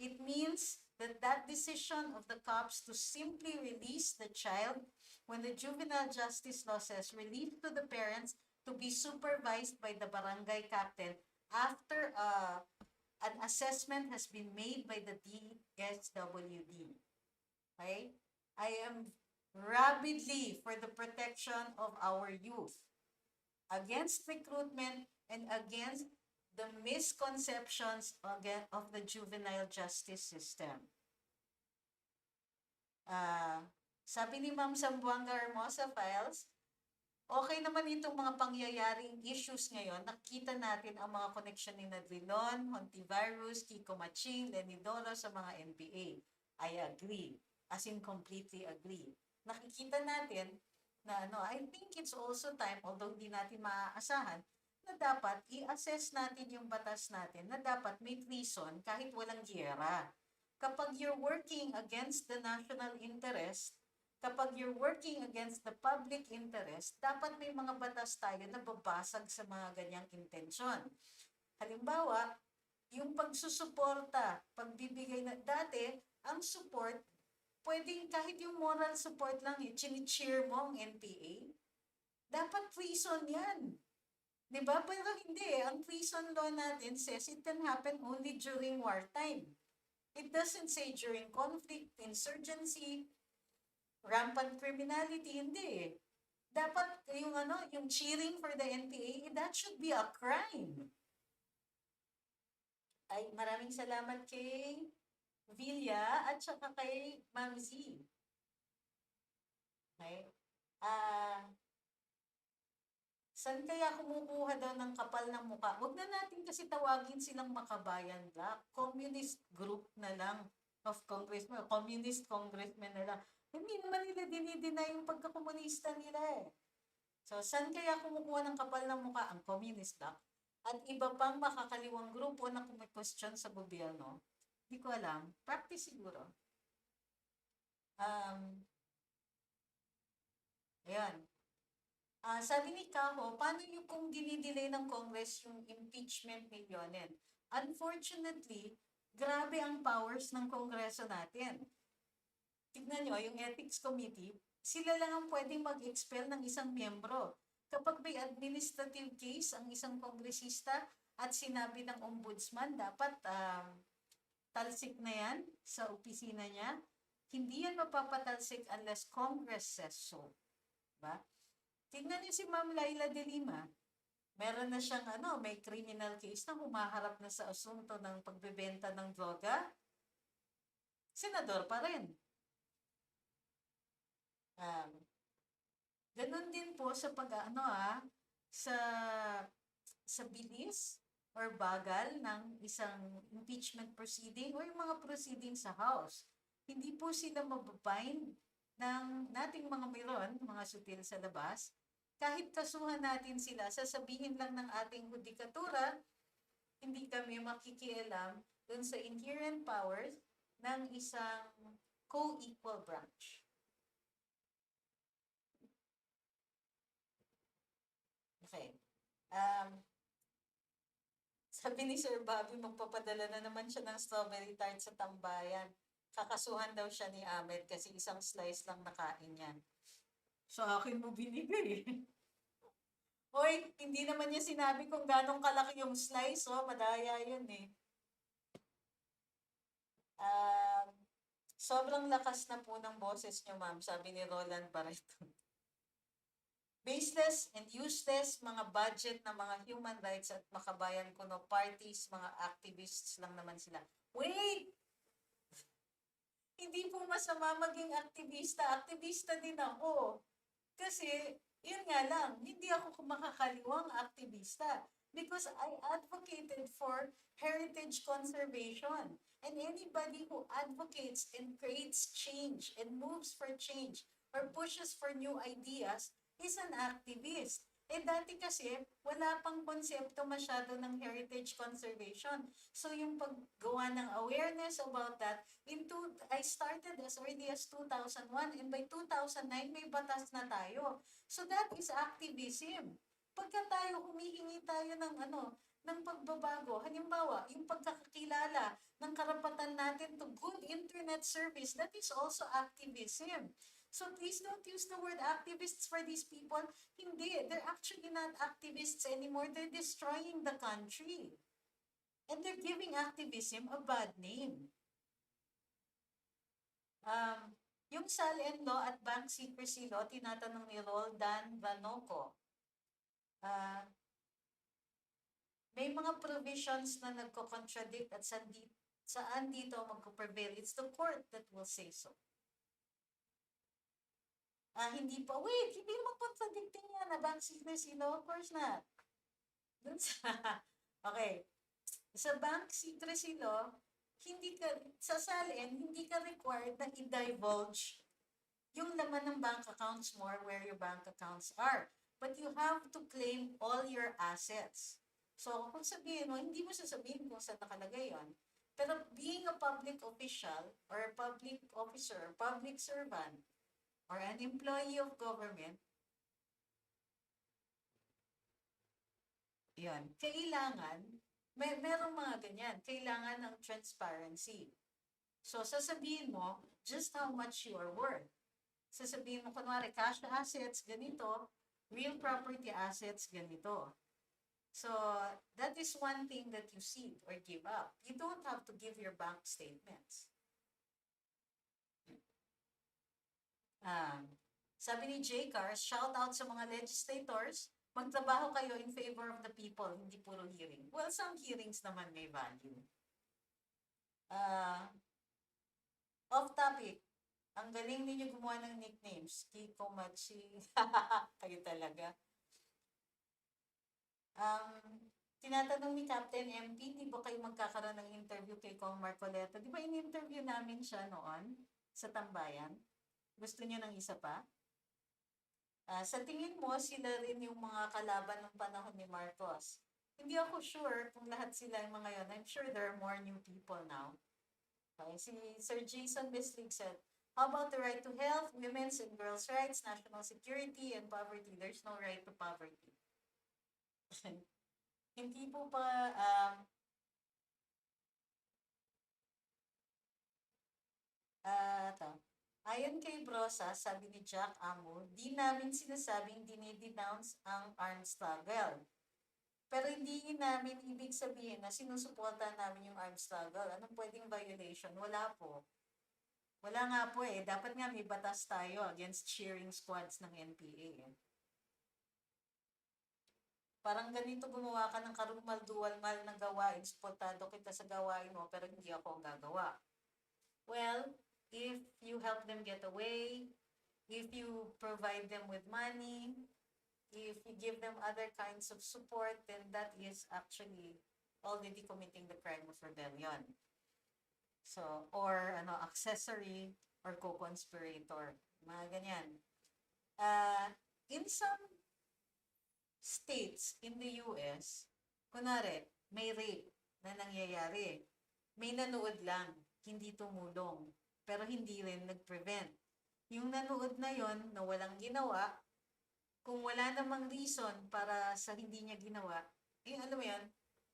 It means that decision of the cops to simply release the child when the juvenile justice law says release to the parents to be supervised by the barangay captain after an assessment has been made by the DSWD. Okay? I am rabidly for the protection of our youth against recruitment and against the misconceptions again of the juvenile justice system. Sabi ni Ma'am Sambuanga Hermosa Files, okay naman itong mga pangyayaring issues ngayon. Nakita natin ang mga connection ni Nadrilon, Hontivirus, Kiko Maching, Lenidoro sa mga NPA. I agree. As in completely agree. Nakikita natin na I think it's also time, although hindi natin maaasahan, na dapat i-assess natin yung batas natin na dapat may treason kahit walang giyera. Kapag you're working against the national interest, kapag you're working against the public interest, dapat may mga batas tayo na babasag sa mga ganyang intensyon. Halimbawa, yung pagsusuporta, pagbibigay na dati, ang support, pwedeng kahit yung moral support lang, chini-cheer mo ang NPA, dapat treason yan. Diba? Pero hindi. Ang treason law natin says it can happen only during wartime. It doesn't say during conflict, insurgency, rampant criminality, hindi eh. Dapat yung cheering for the NPA, that should be a crime. Ay, maraming salamat kay Villa at saka kay Ma'am Z. Okay? Saan kaya kumukuha daw ng kapal ng mukha? Huwag na natin kasi tawagin silang makabayan black. Communist group na lang of congressmen, communist congressmen na lang. Hindi naman nila dinideny yung pagkakomunista nila eh. So, saan kaya kumukuha ng kapal ng mukha? Ang communist black. At iba pang makakaliwang grupo na kumikustyon sa gobyerno. Hindi ko alam. Practice siguro. Ayan. Sabi ni Kaho, paano yung kung dinidelay ng Congress yung impeachment ni Lionel? Unfortunately, grabe ang powers ng Kongreso natin. Tignan nyo, yung Ethics Committee, sila lang ang pwedeng mag-expel ng isang miyembro. Kapag may administrative case ang isang kongresista at sinabi ng ombudsman, dapat talsik na yan sa opisina niya. Hindi yan mapapatalsik unless Congress says so. Diba? Tingnan niyo si Ma'am Laila de Lima. Meron na siyang may criminal case na humaharap na sa asunto ng pagbebenta ng droga. Senador pa rin. Ganon din po sa sa bilis or bagal ng isang impeachment proceeding o yung mga proceeding sa House. Hindi po sila mababind ng nating mga mayroon, mga sutil sa labas. Kahit kasuhan natin sila, sasabihin lang ng ating hudikatura, hindi kami makikialam dun sa inherent powers ng isang co-equal branch. Okay. Sabi ni Sir Bobby, magpapadala na naman siya ng strawberry tart sa tambayan. Kakasuhan daw siya ni Ahmed kasi isang slice lang nakain yan. Sa akin mo binigay. Hoy, hindi naman niya sinabi kung gano'ng kalaki yung slice, madaya yun eh. Sobrang lakas na po ng boses niyo, ma'am, sabi ni Roland Barreto. Baseless and useless mga budget na mga human rights at makabayan kuno parties, mga activists lang naman sila. Wait! Hindi po masama maging aktivista. Aktivista din ako. Kasi, yun nga lang, hindi ako makakaliwang aktivista. Because I advocated for heritage conservation. And anybody who advocates and creates change and moves for change or pushes for new ideas is an activist. Eh dati kasi, wala pang konsepto masyado ng heritage conservation. So yung paggawa ng awareness about that, I started as early as 2001 and by 2009 may batas na tayo. So that is activism. Pagka tayo humihingi tayo ng pagbabago, halimbawa, yung pagkakakilala ng karapatan natin to good internet service, that is also activism. So please don't use the word activists for these people. Hindi, they're actually not activists anymore. They're destroying the country. And they're giving activism a bad name. Yung SAL-N law at bank secrecy law, tinatanong ni Roldan Vanoco. May mga provisions na nagko-contradict at saan dito magko-prevail. It's the court that will say so. Hindi pa. Wait, hindi mo contradicting yan na bank secrecy law? Of course not. Okay. Sa bank secrecy law, sa SALN, hindi ka required na i-divulge yung laman ng bank accounts more where your bank accounts are. But you have to claim all your assets. So, kung sabihin mo, hindi mo sasabihin kung saan nakalagay yun. Pero being a public official or a public officer, public servant, or an employee of government, yun, kailangan, merong mga ganyan, kailangan ng transparency. So, sasabihin mo just how much you are worth. Sasabihin mo, kunwari, cash assets, ganito, real property assets, ganito. So that is one thing that you cede or give up. You don't have to give your bank statements. Um, Sabi ni J. Cars, shout out sa mga legislators, magtrabaho kayo in favor of the people, hindi puro hearing. Well, some hearings naman may value. Uh, Off topic, ang galing ninyo gumawa ng nicknames. Kiko, Machi, kayo talaga. Tinatanong ni Captain MP, di ba kayo magkakaroon ng interview kay Kong Marcoleta? Di ba in-interview namin siya noon sa Tambayan? Gusto niyo ng isa pa? Sa tingin mo, sila rin yung mga kalaban ng panahon ni Marcos. Hindi ako sure kung lahat sila yung mga yon. I'm sure there are more new people now. Okay, si Sir Jason Bislig said, how about the right to health, women's and girls' rights, national security, and poverty? There's no right to poverty. Hindi po pa, ito. Ayon kay Brosa, sabi ni Jack Amo, di namin sinasabing dinidenounce ang armed struggle. Pero hindi namin ibig sabihin na sinusuporta namin yung armed struggle. Anong pwedeng violation? Wala po. Wala nga po eh. Dapat nga may batas tayo against cheering squads ng NPA. Parang ganito gumawa ka ng karumal-dual-mal na gawain, suportado kita sa gawain mo, pero hindi ako ang gagawa. Well, if you help them get away, if you provide them with money, if you give them other kinds of support, then that is actually already committing the crime of rebellion. So, or accessory or co-conspirator. Mga ganyan. In some states in the US, kunwari, may rape na nangyayari. May nanood lang, hindi tumulong, pero hindi rin nag-prevent. Yung nanood na yon na walang ginawa, kung wala namang reason para sa hindi niya ginawa, alam mo yan,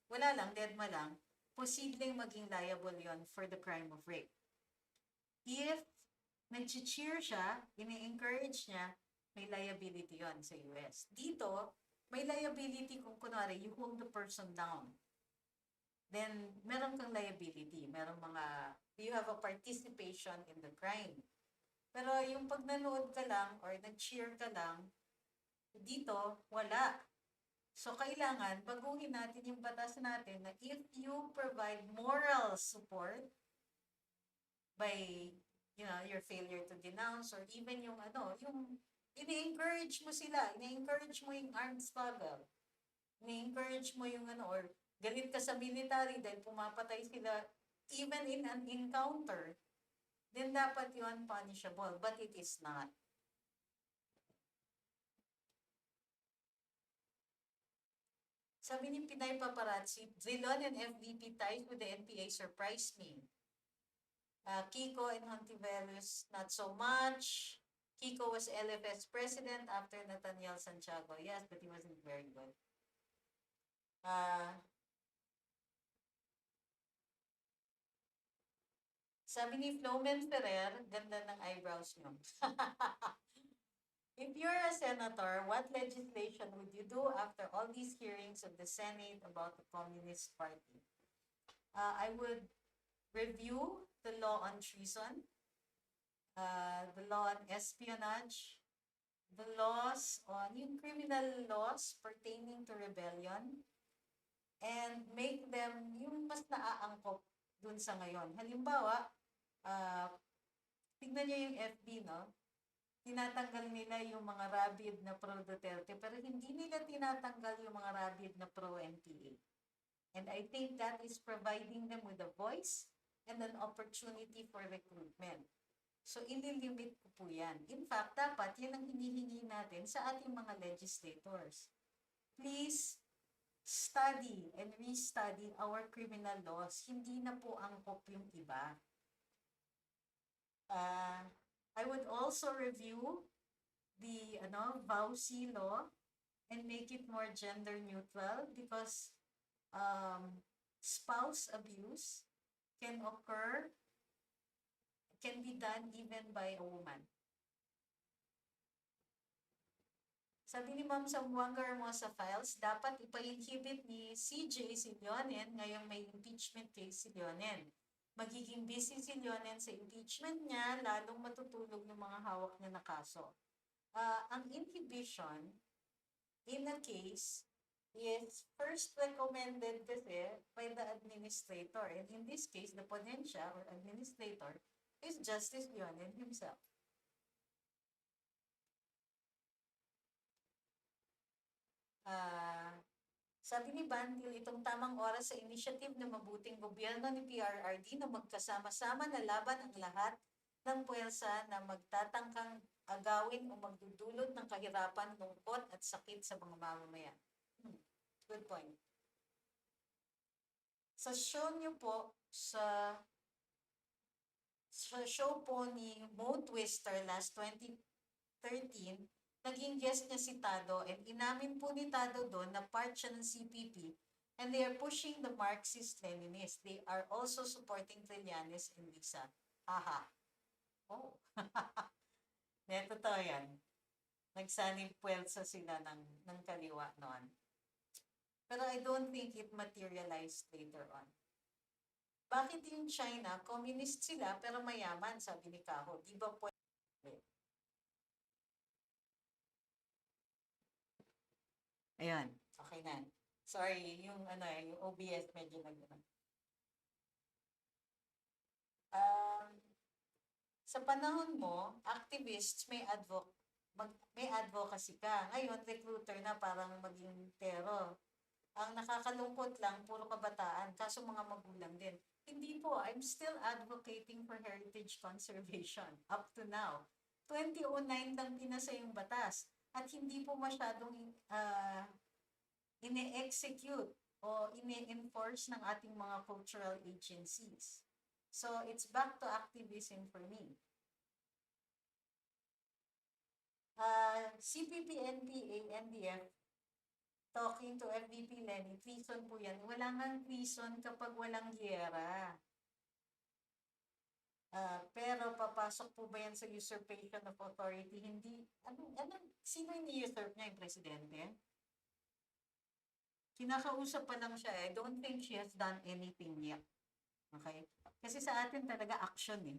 wala lang, deadma lang, posibleng maging liable yon for the crime of rape. If nag-cheer siya, ini-encourage niya, may liability yon sa US. Dito, may liability kung kunwari, you hold the person down. Then, meron kang liability. Meron you have a participation in the crime. Pero yung pag nanood ka lang or nag-cheer ka lang, dito, wala. So, kailangan, baguhin natin yung batas natin na if you provide moral support by, your failure to denounce or even yung ini-encourage mo sila, ini-encourage mo yung armed struggle, ini-encourage mo yung or galit ka sa military dahil pumapatay sila even in an encounter, then dapat yun punishable, but it is not. Sabi ni Pinay Paparazzi, Drilon and FVP ties with the NPA surprised me. Kiko and Hontiveros, not so much. Kiko was LFS president after Nathaniel Santiago. Yes, but he wasn't very good. Sabi ni Flomen Ferrer, ganda ng eyebrows nyo. If you're a senator, what legislation would you do after all these hearings of the Senate about the Communist Party? I would review the law on treason, the law on espionage, the laws on yung criminal laws pertaining to rebellion, and make them yung mas naaangkop dun sa ngayon. Halimbawa, tignan niyo yung FB, no? Tinatanggal nila yung mga rabid na pro-Duterte, pero hindi nila tinatanggal yung mga rabid na pro-NPA. And I think that is providing them with a voice and an opportunity for recruitment. So, ililimit ko po yan. In fact, dapat yan ang hinihingi natin sa ating mga legislators. Please study and restudy our criminal laws. Hindi na po angkop yung iba. I would also review the VAUC law and make it more gender neutral because spouse abuse can be done even by a woman. Sabi ni Ma'am Zamboanga Hermosa Files, dapat ipa-inhibit ni CJ si Leonen ngayong may impeachment case si Leonen. Magiging busy si Leonen sa impeachment niya, lalong matutulog ng mga hawak niya na kaso. Ang inhibition in a case is first recommended kasi by the administrator. And in this case, the ponensya or administrator is Justice Leonen himself. Sabi ni Bandil, itong tamang oras sa initiative ng mabuting gobyerno ni PRRD na magkasama-sama na laban ang lahat ng puwersa na magtatangkang agawin o magdudulot ng kahirapan, lungkot at sakit sa mga mamamayan. Good point. Sa show niyo po, sa show po ni Mo Twister last 2013, naging guest niya si Tado and inamin po ni Tado doon na part siya ng CPP and they are pushing the Marxist-Leninists. They are also supporting Trillanes and Lisa. Haha. Oh. Totoo yan. Nagsanib puwersa sila ng kaliwa noon. Pero I don't think it materialized later on. Bakit yung China, communist sila pero mayaman, sabi ni Kaho. Di ba po? Ayan, okay na. Sorry, yung OBS medyo sa panahon mo, activists may advocacy ka. Ngayon, recruiter na parang maging terror. Ang nakakalungkot lang, puro kabataan, kaso mga magulang din. Hindi po, I'm still advocating for heritage conservation up to now. 2009 lang pinasa yung batas at hindi po masyadong ine-execute o ine-enforce ng ating mga cultural agencies. So, it's back to activism for me. CPP, NPA, NDF, talking to FVP Lenny, treason po yan. Wala ngang treason kapag walang giyera. Pero papasok po ba yan sa usurpation of authority? Hindi. Sino yung i-usurp niya, yung presidente? Kinakausap pa lang siya eh. Don't think she has done anything yet. Okay? Kasi sa atin talaga action eh.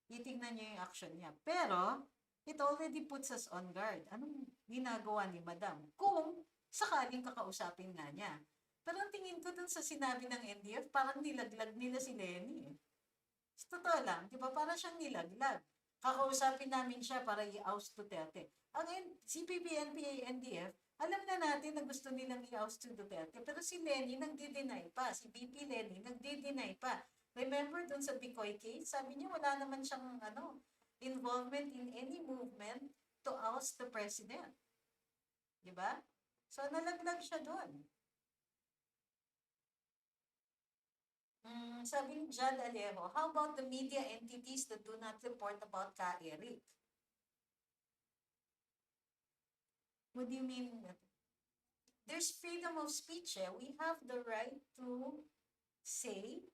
Titignan niyo yung action niya. Pero, it already puts us on guard. Anong ginagawa ni Madam? Kung sakaling kakausapin nga niya. Pero ang tingin ko dun sa sinabi ng NDF, parang nilaglag nila si Lenny eh. Totoo lang, di ba? Parang siyang nilaglag. Kakausapin namin siya para i-oust Duterte. Ang CPP, NPA, NDF, alam na natin na gusto nilang i-oust to Duterte. Pero si Lenny nagdi-deny pa. Si BP Lenny nagdi-deny pa. Remember dun sa Bicoy case, sabi niya wala naman siyang involvement in any movement to oust the president. Di ba? So nalaglag siya doon. Sabi ni Jad Alejo, how about the media entities that do not report about Ka Eric? What do you mean? There's freedom of speech. Eh? We have the right to say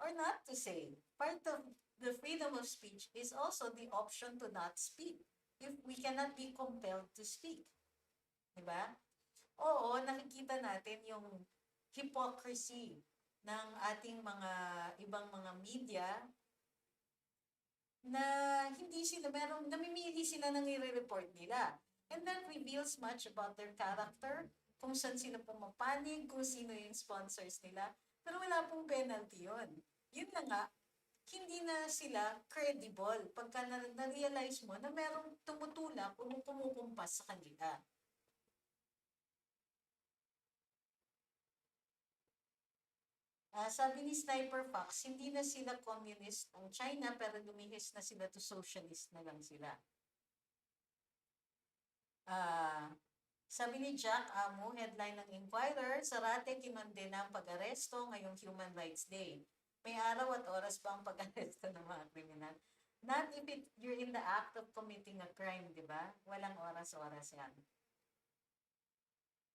or not to say. Part of the freedom of speech is also the option to not speak if we cannot be compelled to speak. Diba? Oo, nakikita natin yung hypocrisy ng ating mga ibang mga media na hindi sila, namimili sila ng i-report nila. And that reveals much about their character, kung saan sila pumapanig, kung sino yung sponsors nila. Pero wala pong penalty yun. Yun na nga, hindi na sila credible pagka na-realize mo na merong tumutulak o pumukumpas sa kanila. Sabi ni Sniper Fox, hindi na sila communist ang China pero lumihis na sila to socialist na lang sila. Sabi ni Jack Amo, headline ng Inquirer, Sarate kinondena ang pag-aresto ngayong Human Rights Day. May araw at oras ba ang pag-aresto ng mga kriminal? Not if you're in the act of committing a crime, di ba? Walang oras-oras yan.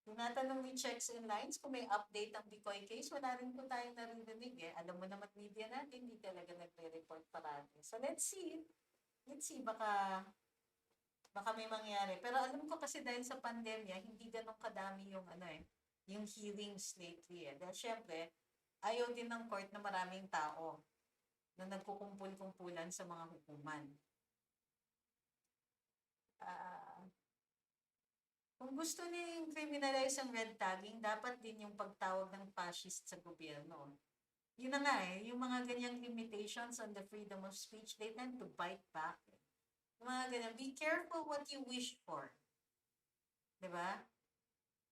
Tinatanong ni Checks and Lines kung may update ang Bicoy case, wala rin po tayong narinig eh. Alam mo naman media natin, hindi talaga nagre-report parati. So let's see. Let's see, baka Baka may mangyari. Pero alam ko kasi dahil sa pandemya, hindi ganun kadami yung ano eh, yung hearings lately eh. Dahil syempre, ayaw din ng court na maraming tao na nagkukumpul-kumpulan sa mga hukuman. Ah, kung gusto niya yung criminalize ang red tagging, dapat din yung pagtawag ng fascist sa gobyerno. Yun na nga eh, yung mga ganyang limitations on the freedom of speech, they tend to bite back. Yung mga ganyan, be careful what you wish for. Diba?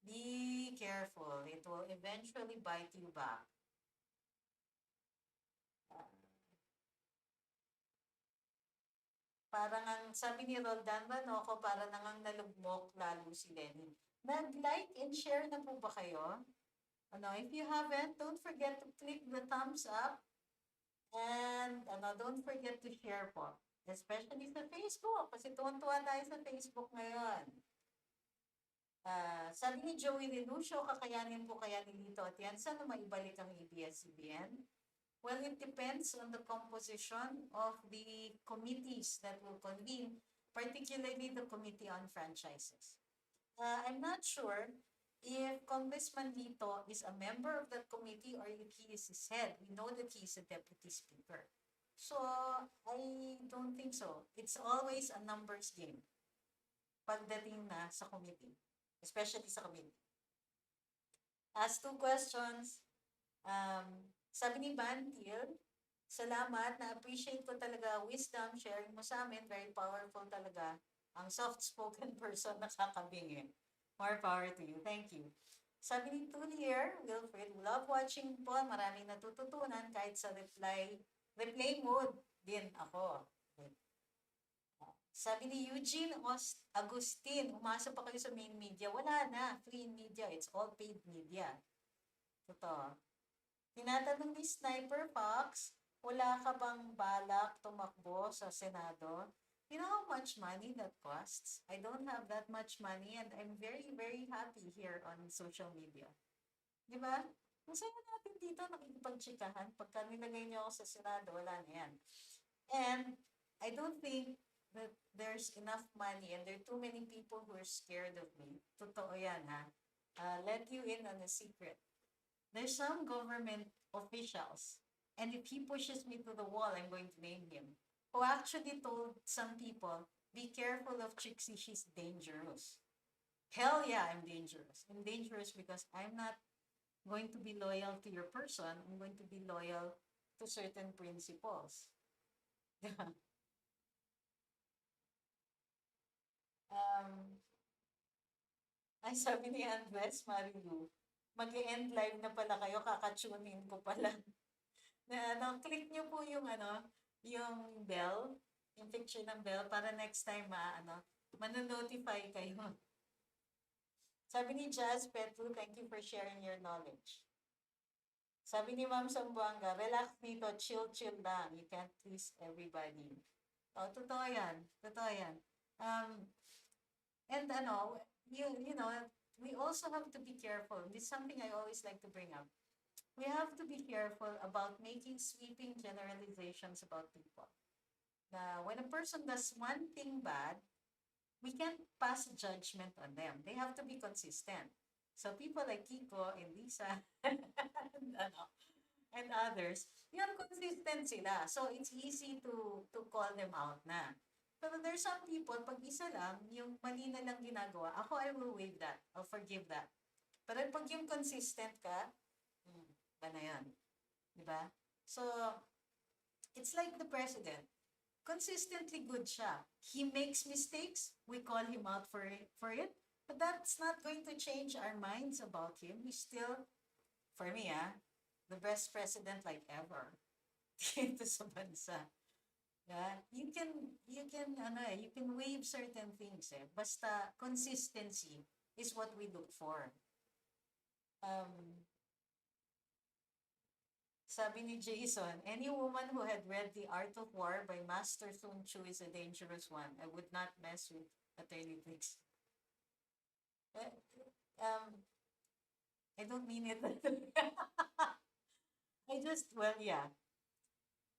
Be careful. It will eventually bite you back. Uh, parang ang sabi ni Roldan Manoco, para nang ang nalugmok lalo si Lenny. Nag-like and share na po ba kayo? Ano, if you haven't, don't forget to click the thumbs up and don't forget to share po. Especially sa Facebook, kasi tuwan-tuwa tayo sa Facebook ngayon. Sabi ni Joey Renucio, kakayanin po kaya ni Lito at yan, sana maibalik ang ABS-CBN? Well, it depends on the composition of the committees that will convene, particularly the Committee on Franchises. I'm not sure if Congressman Lito is a member of that committee or if he is his head. We know that he is a deputy speaker. So, I don't think so. It's always a numbers game pagdating na sa committee, especially sa committee. Ask 2 questions. Sabi ni Bantil, salamat, na-appreciate ko talaga wisdom, sharing mo sa amin, very powerful talaga. Ang soft-spoken person nakakabingin. More power to you. Thank you. Sabi ni Tulier, Wilfred, love watching po. Maraming natututunan kahit sa replay mode din ako. Sabi ni Eugene Agustin, umasa pa kayo sa main media. Wala na, free media. It's all paid media. Totoo. Tinatanong ni Sniper Fox, wala ka bang balak tumakbo sa Senado? You know how much money that costs? I don't have that much money and I'm very, very happy here on social media. Di ba? Masaya natin dito nakikipagtsikahan. Pagka nilagay niyo ako sa Senado, wala na yan. And I don't think that there's enough money and there are too many people who are scared of me. Totoo yan ha. Let you in on a secret. There's some government officials, and if he pushes me to the wall, I'm going to name him, who actually told some people, be careful of Trixie, she's dangerous. Hell yeah, I'm dangerous. I'm dangerous because I'm not going to be loyal to your person. I'm going to be loyal to certain principles. Ay, sabi ni Andres Marilu, mag-end live na pala kayo, kakatunin ko pala. Click nyo po yung yung bell, yung picture ng bell para next time manonotify kayo. Sabi ni Jazz Petru, thank you for sharing your knowledge. Sabi ni Ma'am Sambuanga, relax dito, chill lang. You can't please everybody. Totoo yan. Totoo yan. And you know, we also have to be careful. This is something I always like to bring up. We have to be careful about making sweeping generalizations about people. Now, when a person does one thing bad, we can't pass judgment on them. They have to be consistent. So people like Kiko and Lisa and, and others, yun consistent sila. So it's easy to call them out na. Pero there's some people, pag isa lang, yung mali na lang ginagawa, ako I will waive that. I'll forgive that. Pero pag yung consistent ka, ba na yan? Diba? So, it's like the president. Consistently good siya. He makes mistakes, we call him out for it. But that's not going to change our minds about him. He's still, for me, the best president like ever dito sa bansa. Yeah, you can waive certain things basta consistency is what we look for. Sabi ni Jason, any woman who had read The Art of War by Master Sun Tzu is a dangerous one. I would not mess with Attorney Trixie. I don't mean it. Yeah.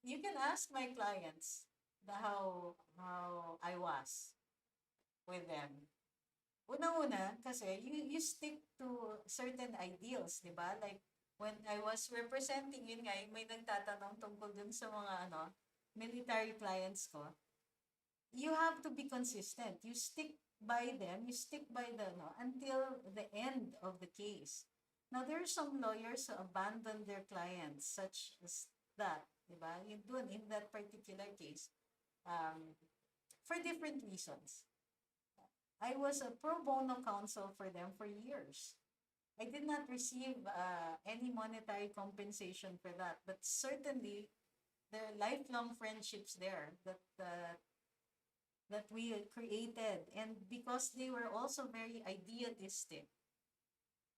You can ask my clients how I was. with them. Una-una, kasi you stick to certain ideals, di ba? Like, when I was representing, yun nga, yung may nagtatanong tungkol dun sa mga, military clients ko, you have to be consistent. You stick by them, you stick by the, until the end of the case. Now, there are some lawyers who abandon their clients, such as that, di ba? Yun dun, in that particular case, for different reasons. I was a pro bono counsel for them for years. I did not receive any monetary compensation for that, but certainly there are lifelong friendships there that we created, and because they were also very idealistic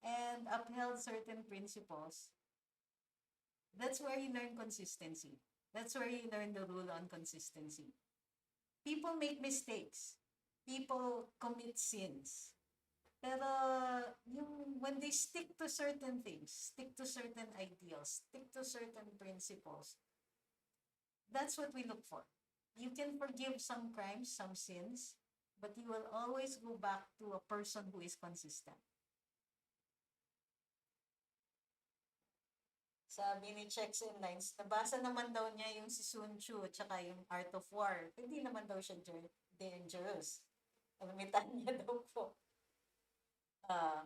and upheld certain principles, that's where you learn consistency. That's where you learn the rule on consistency. People make mistakes. People commit sins. Pero when they stick to certain things, stick to certain ideals, stick to certain principles, that's what we look for. You can forgive some crimes, some sins, but you will always go back to a person who is consistent. Sabi ni Checks and Lines, nabasa naman daw niya yung si Sun Tzu at saka yung Art of War. Hindi naman daw siya dangerous. Alamitan niya daw po. Uh,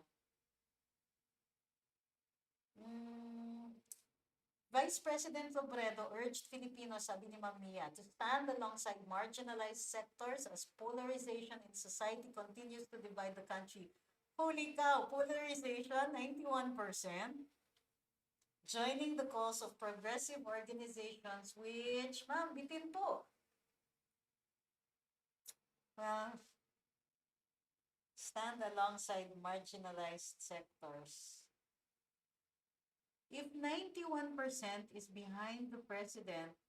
Vice President Robredo urged Filipinos, sabi ni Ma'am Mia, to stand alongside marginalized sectors as polarization in society continues to divide the country. Holy cow, polarization, 91%. Joining the cause of progressive organizations which, ma'am, bitin po. Stand alongside marginalized sectors. If 91% is behind the president,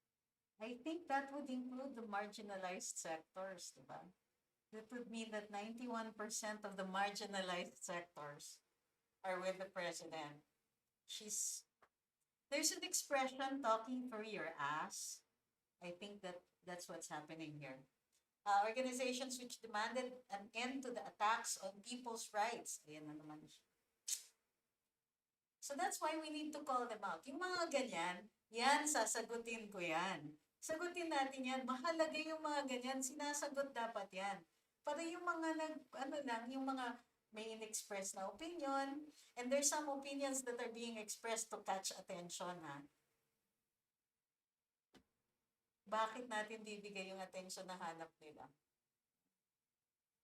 I think that would include the marginalized sectors, diba? That would mean that 91% of the marginalized sectors are with the president. There's an expression, talking through your ass. I think that's what's happening here. Organizations which demanded an end to the attacks on people's rights. Ayan na naman siya. So that's why we need to call them out. Yung mga ganyan, yan, sasagutin ko yan. Sagutin natin yan. Mahalaga yung mga ganyan, sinasagot dapat yan. Para yung mga yung mga may in-express na opinion, and there's some opinions that are being expressed to catch attention, ha? Bakit natin bibigay yung attention na hanap nila?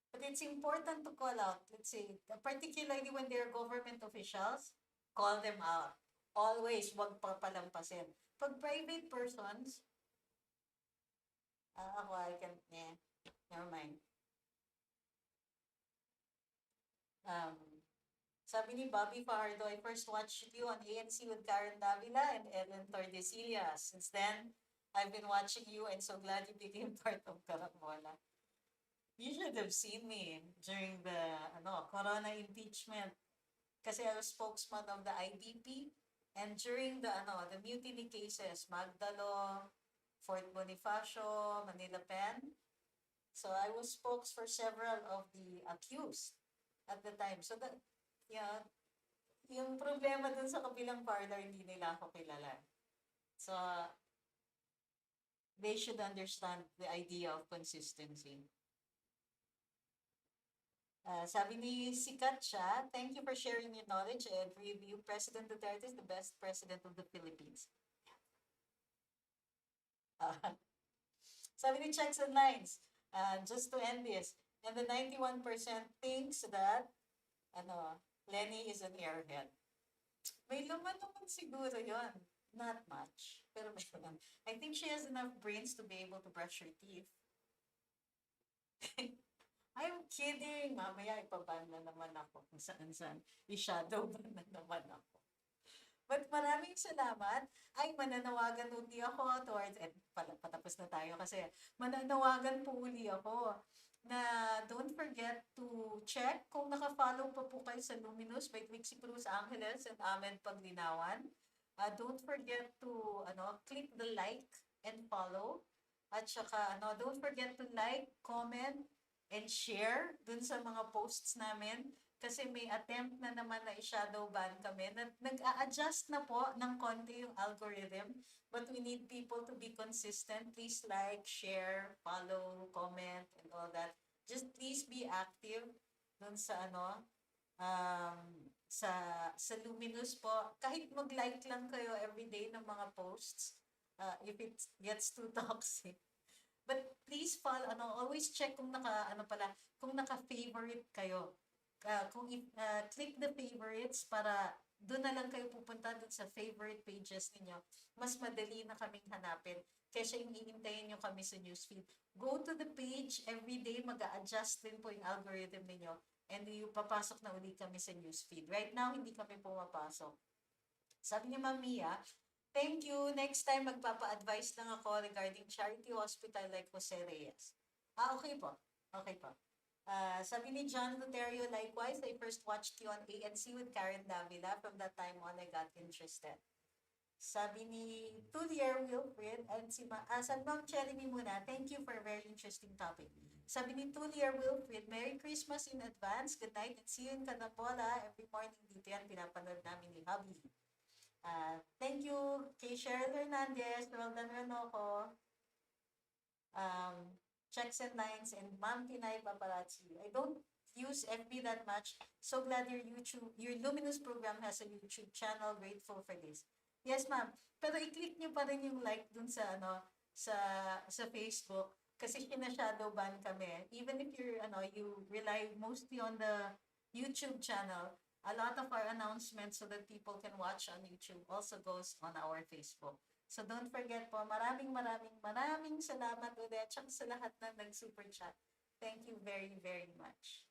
But it's important to call out, let's say, particularly when they're government officials, call them out. Always, wag papalampasin. Pag private persons, never mind. Sabi ni Bobby Fajardo, I first watched you on ANC with Karen Davila and Ellen Tordesillas. Since then, I've been watching you and so glad you became part of Karambola. You should have seen me during the Corona impeachment. Kasi I was spokesman of the IDP, and during the mutiny cases, Magdalo, Fort Bonifacio, Manila Pen. So I was spokes for several of the accused at the time. So yung problema dun sa kabilang parlor, hindi nila ako kilala. So they should understand the idea of consistency. Sabi ni Sikat siya, thank you for sharing your knowledge and review. President Duterte is the best president of the Philippines. Sabi ni Checks and Lines, just to end this, and the 91% thinks that Lenny is an airhead. May laman naman siguro yon. Not much. Pero may laman. I think she has enough brains to be able to brush her teeth. I'm kidding. Mamaya ipaban na naman ako kung saan-saan. I-shadow ban na naman ako. But maraming salamat. Ay, mananawagan uli ako towards, patapos na tayo kasi mananawagan po uli ako na don't forget to check kung naka-follow pa po kayo sa Luminous by Trixie Cruz-Angeles and Ahmed Paglinawan. Don't forget to click the like and follow. At saka don't forget to like, comment, and share dun sa mga posts namin kasi may attempt na naman na i-shadow ban kami. Nag-a-adjust na po ng konti yung algorithm, but we need people to be consistent. Please like, share, follow, comment, and all that. Just please be active dun sa um, sa Luminous po. Kahit mag-like lang kayo everyday ng mga posts, if it gets too toxic. But please follow, always check kung kung naka-favorite kayo. Click the favorites para doon na lang kayo pupunta doon sa favorite pages ninyo. Mas madali na kaming hanapin kaysa yung hihintayin nyo kami sa newsfeed. Go to the page every day, mag-a-adjust din po yung algorithm ninyo and yung papasok na uli kami sa newsfeed. Right now, hindi kami pumapasok. Sabi ni Ma'am Mia, thank you. Next time, magpapa-advise lang ako regarding charity hospital like Jose Reyes. Okay po. Okay po. Sabi ni John Luterio, likewise, I first watched you on ANC with Karen Davila. From that time on, I got interested. Sabi ni Tulier Wilfred, and sabi Ma'am Cheremy muna, thank you for a very interesting topic. Sabi ni Tulier Wilfred, Merry Christmas in advance, good night, and see you in Canapola. Every morning dito yan, pinapanood namin ni Hubby. Thank you kay Cheryl Hernandez, Roldan Renoco, Checks and Lines, and Ma'am Pinay Paparazzi. I don't use FB that much. So glad your Luminous program has a YouTube channel. Grateful for this. Yes, ma'am. Pero i-click nyo pa rin yung like dun sa sa Facebook kasi shadow ban kami. Even if you rely mostly on the YouTube channel, a lot of our announcements so that people can watch on YouTube also goes on our Facebook. So don't forget po, maraming salamat ulit sa lahat na nag-super chat. Thank you very, very much.